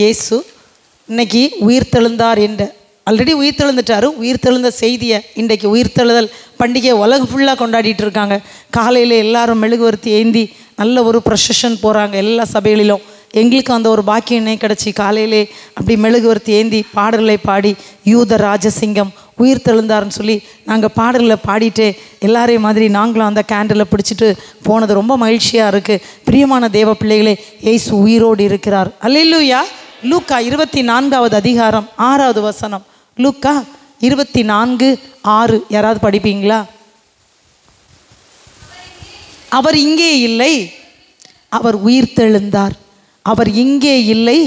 இயேசு இன்னைக்கு உயிர்த்தெழுந்தார் என்ற ஆல்ரெடி உயிர்த்தெழுந்துட்டார். உயிர்த்தெழுந்த செய்தியை இன்றைக்கு உயிர்த்தெழுதல் பண்டிகை உலகம் ஃபுல்லாக கொண்டாடிட்டு இருக்காங்க. காலையில் எல்லாரும் மெழுகுவர்த்தி ஏந்தி நல்ல ஒரு ப்ரொசஷன் போகிறாங்க எல்லா சபைகளிலும். எங்களுக்கும் அந்த ஒரு பாக்கியமே கிடச்சி காலையிலே அப்படி மெழுகுவர்த்தி ஏந்தி பாடல்களை பாடி யூத ராஜசிங்கம் உயிர்த்தெழுந்தார்னு சொல்லி நாங்கள் பாடல்களை பாடிட்டு எல்லாரையும் மாதிரி நாங்களும் அந்த கேண்டிலை பிடிச்சிட்டு போனது ரொம்ப மகிழ்ச்சியாக இருக்குது. பிரியமான தேவ பிள்ளைகளே, இயேசு உயிரோடு இருக்கிறார். அல்லேலூயா. லூக்கா 24வது அதிகாரம் 6வது வசனம். லூக்கா 24:6 யாராவது படிப்பீங்களா? அவர் இங்கே இல்லை, அவர் உயிர்த்தெழுந்தார். அவர் இங்கே இல்லை,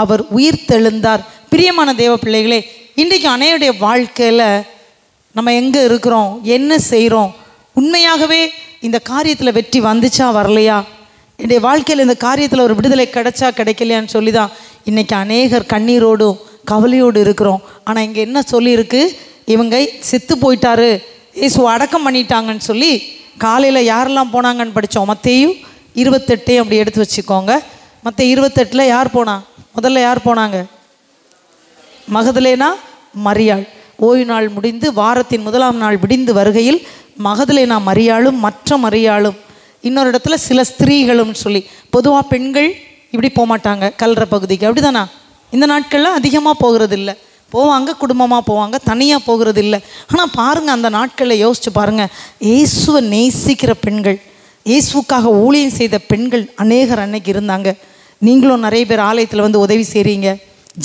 அவர் உயிர்த்தெழுந்தார். பிரியமான தேவ பிள்ளைகளே, இன்றைக்கு அனைவருடைய வாழ்க்கையில் நம்ம எங்கே இருக்கிறோம், என்ன செய்கிறோம், உண்மையாகவே இந்த காரியத்தில் வெற்றி வந்துச்சா வரலையா, என்னுடைய வாழ்க்கையில் இந்த காரியத்தில் ஒரு விடுதலை கிடைச்சா கிடைக்கலையான்னு சொல்லி தான் இன்றைக்கி அநேகர் கண்ணீரோடும் கவலையோடு இருக்கிறோம். ஆனால் இங்கே என்ன சொல்லியிருக்கு, இவங்க செத்து போயிட்டாரு, இயேசு அடக்கம் பண்ணிட்டாங்கன்னு சொல்லி காலையில் யாரெல்லாம் போனாங்கன்னு படித்தோம். மத்தேயு 28 அப்படி எடுத்து வச்சுக்கோங்க. மற்ற 28 யார் போனா? முதல்ல யார் போனாங்க? மகதலேனா மரியாள். ஓய்வு நாள் முடிந்து வாரத்தின் முதலாம் நாள் விடிந்து வருகையில் மகதலேனா மரியாளும் மற்ற மரியாளும் இன்னொரு இடத்துல சில ஸ்திரீகளும் சொல்லி. பொதுவாக பெண்கள் இப்படி போக மாட்டாங்க கல்ற பகுதிக்கு, அப்படி தானா? இந்த நாட்களில் அதிகமாக போகிறது இல்லை. போவாங்க, குடும்பமாக போவாங்க, தனியாக போகிறது இல்லை. ஆனால் பாருங்கள், அந்த நாட்களில் யோசிச்சு பாருங்கள், இயேசுவை நேசிக்கிற பெண்கள், இயேசுக்காக ஊழியம் செய்த பெண்கள் அநேகர் அன்னைக்கு இருந்தாங்க. நீங்களும் நிறைய பேர் ஆலயத்தில் வந்து உதவி செய்கிறீங்க,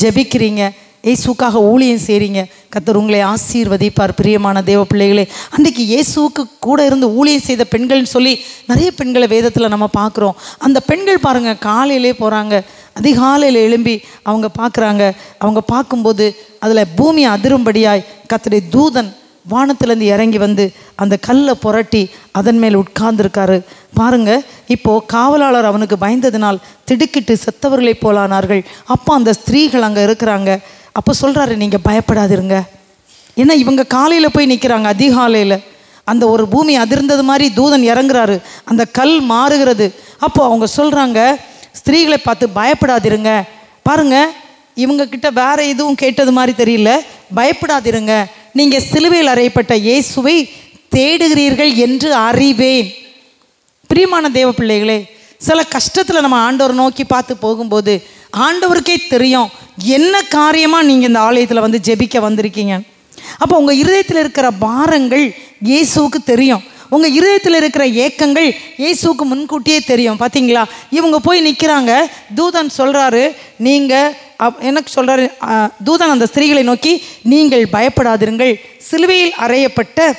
ஜெபிக்கிறீங்க, இயேசுக்காக ஊழியம் செய்கிறீங்க. கர்த்தர் உங்களை ஆசீர்வதிப்பார். பிரியமான தேவ பிள்ளைகளே, அன்றைக்கி இயேசுவுக்கு கூட இருந்து ஊழியம் செய்த பெண்கள்னு சொல்லி நிறைய பெண்களை வேதத்தில் நம்ம பார்க்குறோம். அந்த பெண்கள் பாருங்கள், காலையிலே போகிறாங்க, அதிகாலையில் எழும்பி அவங்க பார்க்குறாங்க. அவங்க பார்க்கும்போது அதில் பூமி அதிரும்படியாய் கர்த்தருடைய தூதன் வானத்திலேருந்து இறங்கி வந்து அந்த கல்லை புரட்டி அதன் மேல் உட்கார்ந்துருக்காரு. பாருங்கள், இப்போது காவலாளர் அவனுக்கு பயந்ததினால் திடுக்கிட்டு செத்தவர்களை போலானார்கள். அப்போ அந்த ஸ்திரீகள் அங்கே இருக்கிறாங்க. அப்போ சொல்கிறாரு, நீங்கள் பயப்படாதிருங்க. ஏன்னா இவங்க காலையில் போய் நிற்கிறாங்க, அதிகாலையில். அந்த ஒரு பூமி அதிர்ந்தது மாதிரி தூதன் இறங்குறாரு, அந்த கல் மாறுகிறது. அப்போது அவங்க சொல்கிறாங்க, ஸ்திரீகளை பார்த்து பயப்படாதிருங்க. பாருங்கள், இவங்கக்கிட்ட வேறு எதுவும் கேட்டது மாதிரி தெரியல. பயப்படாதிருங்க, நீங்கள் சிலுவையில் அறையப்பட்ட இயேசுவை தேடுகிறீர்கள் என்று அறிவேன். பிரியமான தேவ பிள்ளைகளே, சில கஷ்டத்தில் நம்ம ஆண்டவரை நோக்கி பார்த்து போகும்போது ஆண்டவருக்கே தெரியும் என்ன காரியமாக நீங்கள் இந்த ஆலயத்தில் வந்து ஜெபிக்க வந்திருக்கீங்க. அப்போ உங்கள் இருதயத்தில் இருக்கிற பாரங்கள் இயேசுவுக்கு தெரியும். உங்கள் இருதயத்தில் இருக்கிற ஏக்கங்கள் இயேசுவுக்கு முன்கூட்டியே தெரியும். பார்த்தீங்களா, இவங்க போய் நிற்கிறாங்க. தூதன் சொல்கிறாரு, நீங்கள் எனக்கு சொல்கிறாரு, தூதன் அந்த ஸ்திரீகளை நோக்கி, நீங்கள் பயப்படாதிருங்கள், சிலுவையில் அறையப்பட்ட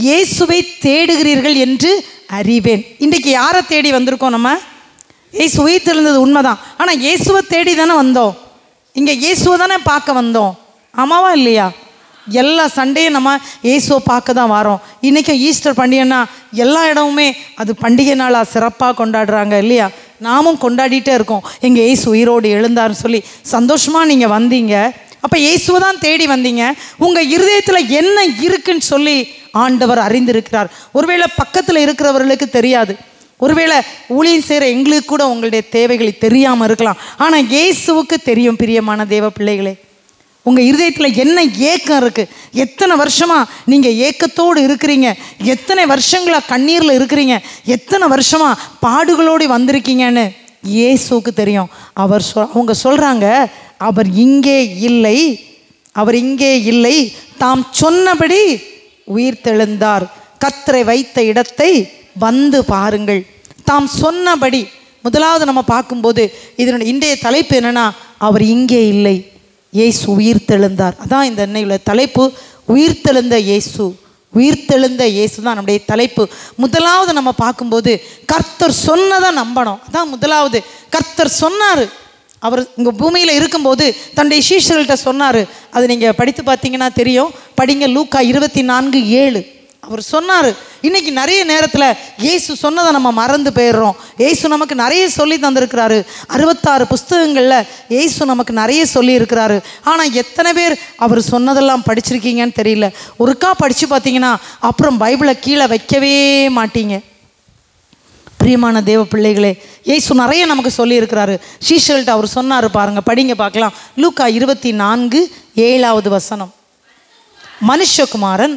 இயேசுவை தேடுகிறீர்கள் என்று அறிவேன். இன்றைக்கி யாரை தேடி வந்திருக்கோம் நம்ம? இயேசு உயிர்த்தெழுந்தது உண்மைதான், ஆனால் இயேசுவை தேடி தானே வந்தோம். இங்கே இயேசுவை தானே பார்க்க வந்தோம், ஆமாவா இல்லையா? எல்லா சண்டையும் நம்ம இயேசுவை பார்க்க தான் வரோம். இன்றைக்கும் ஈஸ்டர் பண்டிகைன்னா எல்லா இடமுமே அது பண்டிகை நாளாக சிறப்பாக கொண்டாடுறாங்க இல்லையா? நாமும் கொண்டாடிட்டே இருக்கோம், எங்கள் இயேசு உயிரோடு எழுந்தார்னு சொல்லி. சந்தோஷமாக நீங்கள் வந்தீங்க. அப்போ இயேசுவை தான் தேடி வந்தீங்க. உங்கள் இருதயத்தில் என்ன இருக்குன்னு சொல்லி ஆண்டவர் அறிந்திருக்கிறார். ஒருவேளை பக்கத்தில் இருக்கிறவர்களுக்கு தெரியாது, ஒருவேளை ஊழியம் செய்கிற எங்களுக்கு கூட உங்களுடைய தேவைகள் தெரியாமல் இருக்கலாம், ஆனால் இயேசுவுக்கு தெரியும். பிரியமான தேவ பிள்ளைகளே, உங்கள் இருதயத்தில் என்ன ஏக்கம் இருக்குது, எத்தனை வருஷமாக நீங்கள் ஏக்கத்தோடு இருக்கிறீங்க, எத்தனை வருஷங்களாக கண்ணீரில் இருக்கிறீங்க, எத்தனை வருஷமாக பாடுகளோடு வந்திருக்கீங்கன்னு இயேசுவுக்கு தெரியும். அவங்க சொல்கிறாங்க, அவர் இங்கே இல்லை, அவர் இங்கே இல்லை, தாம் சொன்னபடி உயிர்த்தெழுந்தார், கர்த்தரை வைத்த இடத்தை வந்து பாருங்கள். தாம் சொன்னபடி. முதலாவது நம்ம பார்க்கும்போது இதனுடைய இன்றைய தலைப்பு என்னென்னா, அவர் இங்கே இல்லை, இயேசு உயிர்த்தெழுந்தார். அதான் இந்த இன்னையுள்ள தலைப்பு, உயிர்த்தெழுந்த இயேசு. உயிர்த்தெழுந்த இயேசு தான் நம்முடைய தலைப்பு. முதலாவது நம்ம பார்க்கும்போது கர்த்தர் சொன்னதை நம்பணும். அதான் முதலாவது. கர்த்தர் சொன்னார். அவர் இங்கே பூமியில் இருக்கும்போது தன்னுடைய சீஷர்கள்ட்ட சொன்னார். அது நீங்கள் படித்து பார்த்தீங்கன்னா தெரியும். படிங்க, லூக்கா 24:7. அவர் சொன்னார். இன்றைக்கி நிறைய நேரத்தில் இயேசு சொன்னதை நம்ம மறந்து போயிடுறோம். இயேசு நமக்கு நிறைய சொல்லி தந்திருக்கிறாரு. 66 புஸ்தகங்களில் இயேசு நமக்கு நிறைய சொல்லியிருக்கிறாரு. ஆனால் எத்தனை பேர் அவர் சொன்னதெல்லாம் படிச்சிருக்கீங்கன்னு தெரியல. ஒருக்கா படித்து பார்த்தீங்கன்னா அப்புறம் பைபிளை கீழே வைக்கவே மாட்டீங்க. பிரியமான தேவ பிள்ளைகளே, இயேசு நிறைய நமக்கு சொல்லியிருக்கிறாரு. சீஷர்கள்ட்ட அவர் சொன்னார் பாருங்க, படிங்க பார்க்கலாம். லூக்கா 24:7 மனுஷகுமாரன்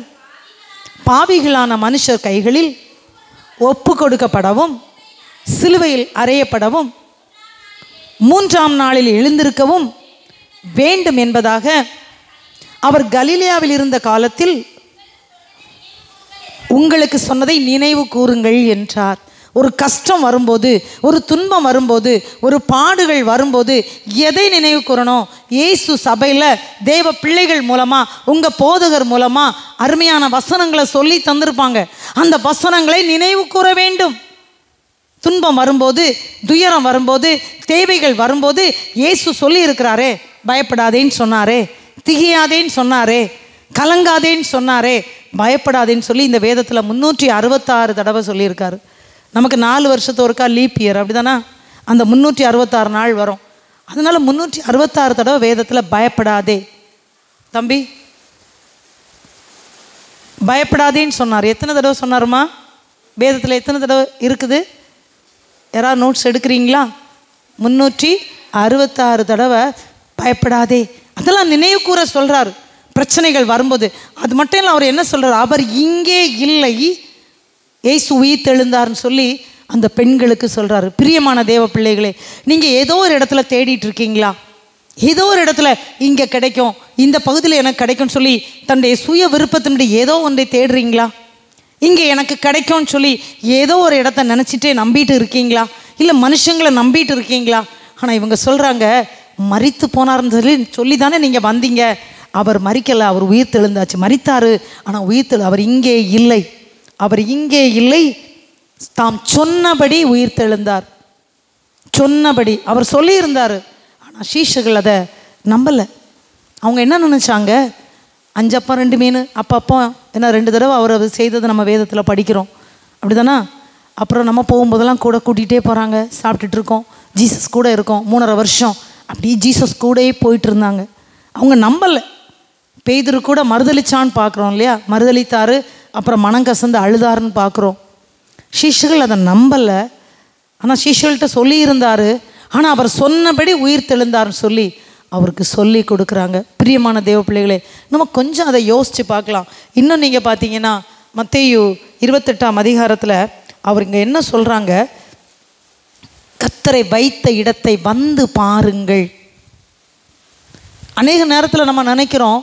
பாவிகளான மனுஷர் கைகளில் ஒப்பு கொடுக்கப்படவும் சிலுவையில் அறையப்படவும் 3ஆம் நாளில் எழுந்திருக்கவும் வேண்டும் என்பதாக அவர் கலிலேயாவில் இருந்த காலத்தில் உங்களுக்கு சொன்னதை நினைவு கூறுங்கள் என்றார். ஒரு கஷ்டம் வரும்போது, ஒரு துன்பம் வரும்போது, ஒரு பாடுகள் வரும்போது எதை நினைவு கூறணும்? இயேசு சபையில் தேவ பிள்ளைகள் மூலமாக, உங்கள் போதகர் மூலமாக அருமையான வசனங்களை சொல்லி தந்திருப்பாங்க. அந்த வசனங்களை நினைவு கூற வேண்டும். துன்பம் வரும்போது, துயரம் வரும்போது, தேவைகள் வரும்போது இயேசு சொல்லி இருக்கிறாரே, பயப்படாதேன்னு சொன்னாரே, திகையாதேன்னு சொன்னாரே, கலங்காதேன்னு சொன்னாரே, பயப்படாதேன்னு சொல்லி இந்த வேதத்தில் 366 தடவை சொல்லியிருக்காரு. நமக்கு 4 வருஷத்து ஒருக்கா லீப் இயர், அப்படி தானே? அந்த 366 நாள் வரும். அதனால் 366 தடவை வேதத்தில் பயப்படாதே தம்பி, பயப்படாதேன்னு சொன்னார். எத்தனை தடவை சொன்னாருமா? வேதத்தில் எத்தனை தடவை இருக்குது? யாராவது நோட்ஸ் எடுக்கிறீங்களா? 366 தடவை பயப்படாதே. அதெல்லாம் நினைவு கூற சொல்கிறார். பிரச்சனைகள் வரும்போது அது மட்டும் இல்லை, அவர் என்ன சொல்கிறார்? அவர் இங்கே இல்லை, இயேசு உயிர்த்தெழுந்தார்னு சொல்லி அந்த பெண்களுக்கு சொல்கிறாரு. பிரியமான தேவ பிள்ளைகளே, நீங்கள் ஏதோ ஒரு இடத்துல தேடிட்டு இருக்கீங்களா? ஏதோ ஒரு இடத்துல இங்கே கிடைக்கும், இந்த பகுதியில் எனக்கு கிடைக்கும்னு சொல்லி தன்னுடைய சுய விருப்பத்தினுடைய ஏதோ ஒன்றை தேடுறீங்களா? இங்கே எனக்கு கிடைக்கும்னு சொல்லி ஏதோ ஒரு இடத்த நினச்சிட்டே நம்பிட்டு இருக்கீங்களா? இல்லை மனுஷங்களை நம்பிட்டு இருக்கீங்களா? ஆனால் இவங்க சொல்கிறாங்க, மரித்து போனார்னு சொல்லி தானே நீங்கள் வந்தீங்க. அவர் மரிக்கலை, அவர் உயிர்த்தெழுந்தாச்சு. மரித்தார், ஆனால் அவர் இங்கே இல்லை, அவர் இங்கே இல்லை. தாம் சொன்னபடி உயிர்த்தெழுந்தார். சொன்னபடி அவர் சொல்லியிருந்தார். ஆனால் சீஷர்கள் அதை நம்பலை. அவங்க என்ன நினச்சாங்க? 5 அப்பம் 2 மீன், அப்போ ஏன்னா 2 தடவை அவர் செய்ததை நம்ம வேதத்தில் படிக்கிறோம், அப்படி தானே? அப்புறம் நம்ம போகும்போதெல்லாம் கூட கூட்டிகிட்டே போகிறாங்க, சாப்பிட்டுட்டு இருக்கோம், ஜீசஸ் கூட இருக்கோம். 3.5 வருஷம் அப்படி ஜீசஸ் கூடயே போயிட்டு இருந்தாங்க. அவங்க நம்பலை. பேதுரு கூட மறுதளிச்சான்னு பார்க்குறோம் இல்லையா? மறுதளித்தார், அப்புறம் மனம் கசந்து அழுதாருன்னு பார்க்குறோம். சீஷர்கள் அதை நம்பலை. ஆனால் சீஷர்கள்ட்ட சொல்லியிருந்தார், ஆனால் அவர் சொன்னபடி உயிர்த்தெழுந்தார்னு சொல்லி அவருக்கு சொல்லி கொடுக்குறாங்க. பிரியமான தேவ பிள்ளைகளே, நம்ம கொஞ்சம் அதை யோசித்து பார்க்கலாம். இன்னும் நீங்கள் பார்த்தீங்கன்னா மத்தேயு 28ஆம் அதிகாரத்தில் அவர் இங்கே என்ன சொல்கிறாங்க? கர்த்தரை வைத்த இடத்தை வந்து பாருங்கள். அநேக நேரத்தில் நம்ம நினைக்கிறோம்,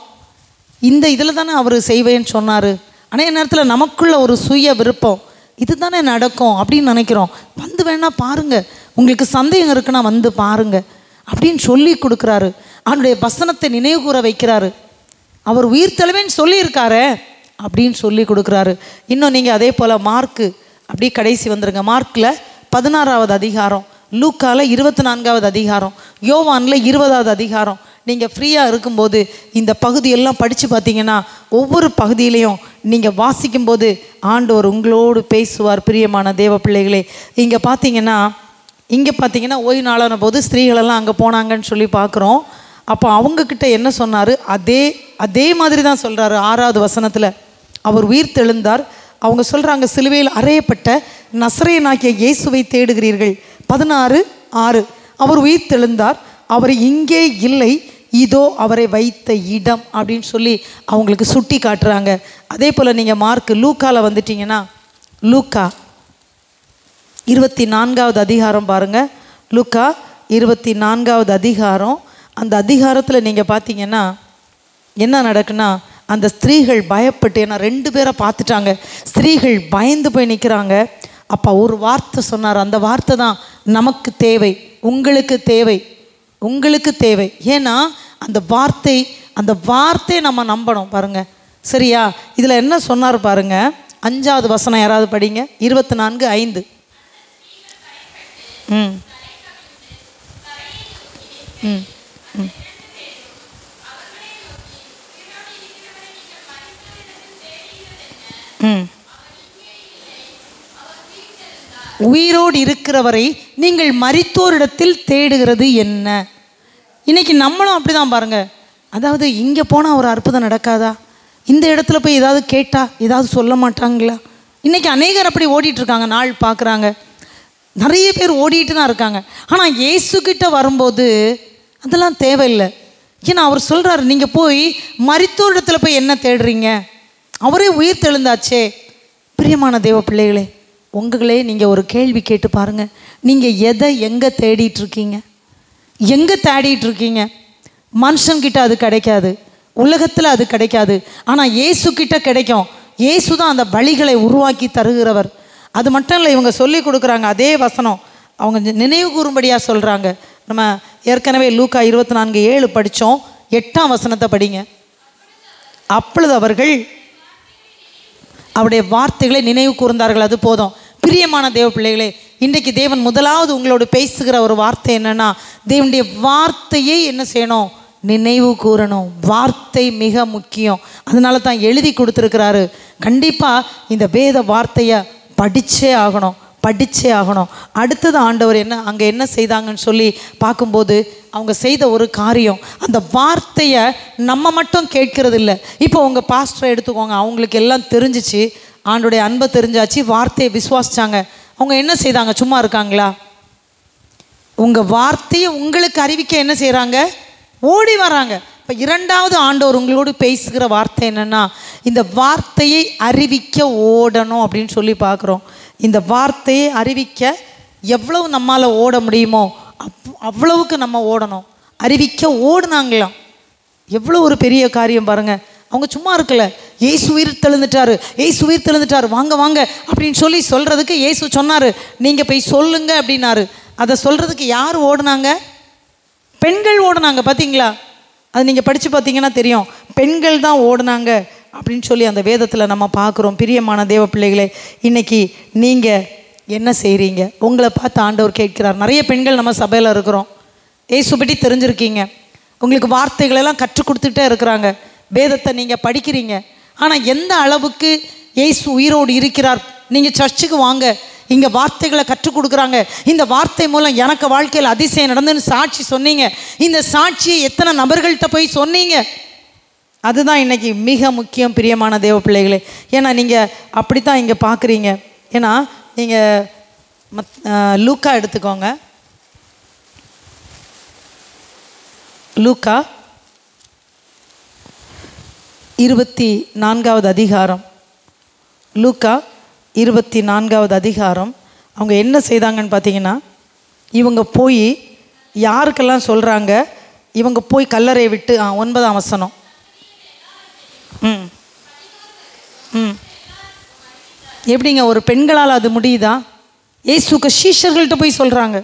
இந்த இதில் தானே அவர் செய்வேன்னு சொன்னார். அநேக நேரத்தில் நமக்குள்ள ஒரு சுய விருப்பம், இது தானே நடக்கும் அப்படின்னு நினைக்கிறோம். வந்து வேணா பாருங்கள், உங்களுக்கு சந்தேகம் இருக்குன்னா வந்து பாருங்கள் அப்படின்னு சொல்லி கொடுக்குறாரு. அவனுடைய வசனத்தை நினைவு கூற வைக்கிறாரு. அவர் உயிர்த்தெழுவேன்னு சொல்லியிருக்காரு அப்படின்னு சொல்லி கொடுக்குறாரு. இன்னும் நீங்கள் அதே போல் மார்க்கு அப்படியே கடைசி வந்துடுங்க. மார்க்கில் 16ஆவது அதிகாரம், லூக்காவில் 24ஆவது அதிகாரம், யோவானில் 20ஆவது அதிகாரம். நீங்கள் ஃப்ரீயாக இருக்கும்போது இந்த பகுதியெல்லாம் படித்து பார்த்தீங்கன்னா ஒவ்வொரு பகுதியிலையும் நீங்கள் வாசிக்கும்போது ஆண்டவர் உங்களோடு பேசுவார். பிரியமான தேவ பிள்ளைகளே, இங்கே பார்த்தீங்கன்னா ஓய்வு நாளான போது ஸ்திரீகளெல்லாம் அங்கே போனாங்கன்னு சொல்லி பார்க்குறோம். அப்போ அவங்கக்கிட்ட என்ன சொன்னார்? அதே மாதிரி தான் சொல்கிறாரு. 6ஆவது வசனத்தில் அவர் உயிர்த்தெழுந்தார். அவங்க சொல்கிறாங்க, சிலுவையில் அறையப்பட்ட நசரேயனாகிய இயேசுவை தேடுகிறீர்கள். 16:6 அவர் உயிர்த்தெழுந்தார், அவர் இங்கே இல்லை, இதோ அவரை வைத்த இடம் அப்படின்னு சொல்லி அவங்களுக்கு சுட்டி காட்டுறாங்க. அதே போல் நீங்கள் லூக்காவில் வந்துட்டிங்கன்னா லூக்கா 24ஆவது அதிகாரம் பாருங்கள். லூக்கா 24ஆவது அதிகாரம், அந்த அதிகாரத்தில் நீங்கள் பார்த்தீங்கன்னா என்ன நடக்குன்னா, அந்த ஸ்திரீகள் பயப்பட்டு, ஏன்னா 2 பேரை பார்த்துட்டாங்க, ஸ்திரீகள் பயந்து போய் நிற்கிறாங்க. அப்போ ஒரு வார்த்தை சொன்னார். அந்த வார்த்தை தான் நமக்கு தேவை, உங்களுக்கு தேவை, உங்களுக்கு தேவை. ஏன்னா அந்த வார்த்தை நம்ம நம்பணும் பாருங்க. சரியா? இதில் என்ன சொன்னார் பாருங்க, 5ஆவது வசனம் யாராவது படிங்க. 24:5. ம் ம் ம் ம் உயிரோடு இருக்கிறவரை நீங்கள் மரித்தோரிடத்தில் தேடுகிறது என்ன? இன்னைக்கு நம்மளும் அப்படிதான் பாருங்க. அதாவது இங்கே போனால் ஒரு அற்புதம் நடக்காதா? இந்த இடத்துல போய் ஏதாவது கேட்டால் ஏதாவது சொல்ல மாட்டாங்களா? இன்றைக்கி அநேகர் அப்படி ஓடிட்டுருக்காங்க. நாள் பார்க்குறாங்க. நிறைய பேர் ஓடிட்டு தான் இருக்காங்க. ஆனால் இயேசுக்கிட்ட வரும்போது அதெல்லாம் தேவையில்லை. ஏன்னா அவர் சொல்கிறாரு, நீங்கள் போய் மரித்தோரிடத்துல போய் என்ன தேடுறீங்க? அவரே உயிர் தெழுந்தாச்சே. பிரியமான தேவ பிள்ளைகளே, உங்களே நீங்கள் ஒரு கேள்வி கேட்டு பாருங்கள். நீங்கள் எதை எங்கே தேடிட்டுருக்கீங்க? எங்கே தேடிட்டுருக்கீங்க? மனுஷன்கிட்ட அது கிடைக்காது, உலகத்தில் அது கிடைக்காது. ஆனால் இயேசுக்கிட்ட கிடைக்கும். இயேசு தான் அந்த வழிகளை உருவாக்கி தருகிறவர். அது மட்டும் இல்லை, இவங்க சொல்லி கொடுக்குறாங்க. அதே வசனம் அவங்க நினைவு கூறும்படியாக சொல்கிறாங்க. நம்ம ஏற்கனவே லூக்கா 24:7 படித்தோம். 8ஆம் வசனத்தை படிங்க. அப்பொழுது அவர்கள் அவருடைய வார்த்தைகளை நினைவு கூர்ந்தார்கள். அது போதும். பிரியமான தேவ பிள்ளைகளே, இன்றைக்கு தேவன் முதலாவது உங்களோடு பேசுகிற ஒரு வார்த்தை என்னன்னா, தேவனுடைய வார்த்தையை என்ன செய்யணும்? நினைவு கூறணும். வார்த்தை மிக முக்கியம். அதனால தான் எழுதி கொடுத்துருக்கிறாரு. கண்டிப்பாக இந்த வேத வார்த்தையை படித்தே ஆகணும், படித்தே ஆகணும். அடுத்தது ஆண்டவர் அங்கே என்ன செய்தாங்கன்னு சொல்லி பார்க்கும்போது அவங்க செய்த ஒரு காரியம், அந்த வார்த்தையை நம்ம மட்டும் கேட்கறது இல்லை. இப்போ உங்கள் பாஸ்டரை எடுத்துக்கோங்க. அவங்களுக்கு எல்லாம் தெரிஞ்சிச்சு, ஆண்டோடைய அன்பை தெரிஞ்சாச்சு, வார்த்தையை விசுவாசிச்சாங்க. அவங்க என்ன செய்தாங்க? சும்மா இருக்காங்களா? உங்கள் வார்த்தையை உங்களுக்கு அறிவிக்க என்ன செய்கிறாங்க? ஓடி வராங்க. இப்போ இரண்டாவது ஆண்டவர் உங்களோடு பேசுகிற வார்த்தை என்னென்னா, இந்த வார்த்தையை அறிவிக்க ஓடணும் அப்படின்னு சொல்லி பார்க்குறோம். இந்த வார்த்தையை அறிவிக்க எவ்வளவு நம்மால் ஓட முடியுமோ அவ்வளவுக்கு நம்ம ஓடணும். அறிவிக்க ஓடுனாங்களாம். எவ்வளோ ஒரு பெரிய காரியம் பாருங்கள். அவங்க சும்மா இருக்கல. ஏசு உயிர் தெழுந்துட்டாரு, ஏசு உயிர் தெழுந்துட்டாரு, வாங்க வாங்க அப்படின்னு சொல்லி சொல்கிறதுக்கு ஏசு சொன்னார், நீங்கள் போய் சொல்லுங்க அப்படின்னாரு. அதை சொல்கிறதுக்கு யார் ஓடுனாங்க? பெண்கள் ஓடுனாங்க. பார்த்தீங்களா? அது நீங்கள் படித்து பார்த்தீங்கன்னா தெரியும். பெண்கள் தான் ஓடுனாங்க அப்படின்னு சொல்லி அந்த வேதத்தில் நம்ம பார்க்குறோம். பிரியமான தேவ பிள்ளைகளே, இன்றைக்கி நீங்கள் என்ன செய்கிறீங்க? உங்களை பார்த்து ஆண்டவர் கேட்கிறார். நிறைய பெண்கள் நம்ம சபையில் இருக்கிறோம். ஏசு பற்றி தெரிஞ்சிருக்கீங்க, உங்களுக்கு வார்த்தைகளெல்லாம் கற்றுக் கொடுத்துட்டே இருக்கிறாங்க, வேதத்தை நீங்கள் படிக்கிறீங்க. ஆனால் எந்த அளவுக்கு ஏசு உயிரோடு இருக்கிறார்? நீங்கள் சர்ச்சுக்கு வாங்க, இங்கே வார்த்தைகளை கற்றுக் கொடுக்குறாங்க. இந்த வார்த்தை மூலம் எனக்கு வாழ்க்கையில் அதிசயம் நடந்துன்னு சாட்சி சொன்னீங்க. இந்த சாட்சியை எத்தனை நபர்கள்ட்ட போய் சொன்னீங்க? அதுதான் இன்றைக்கி மிக முக்கியம். பிரியமான தேவ பிள்ளைகளே, ஏன்னா நீங்கள் அப்படி தான் இங்கே பார்க்குறீங்க. ஏன்னா நீங்கள் லூக்கா எடுத்துக்கோங்க. லூக்கா 24வது அதிகாரம். லூக்கா 24வது அதிகாரம். அவங்க என்ன செய்தாங்கன்னு பார்த்தீங்கன்னா, இவங்க போய் யாருக்கெல்லாம் சொல்கிறாங்க? இவங்க போய் கல்லறையை விட்டு 9ஆம் வசனம். எப்படிங்க ஒரு பெண்களால் அது முடியுதா? இயேசுக்கு சீஷர்கள்ட்ட போய் சொல்கிறாங்க,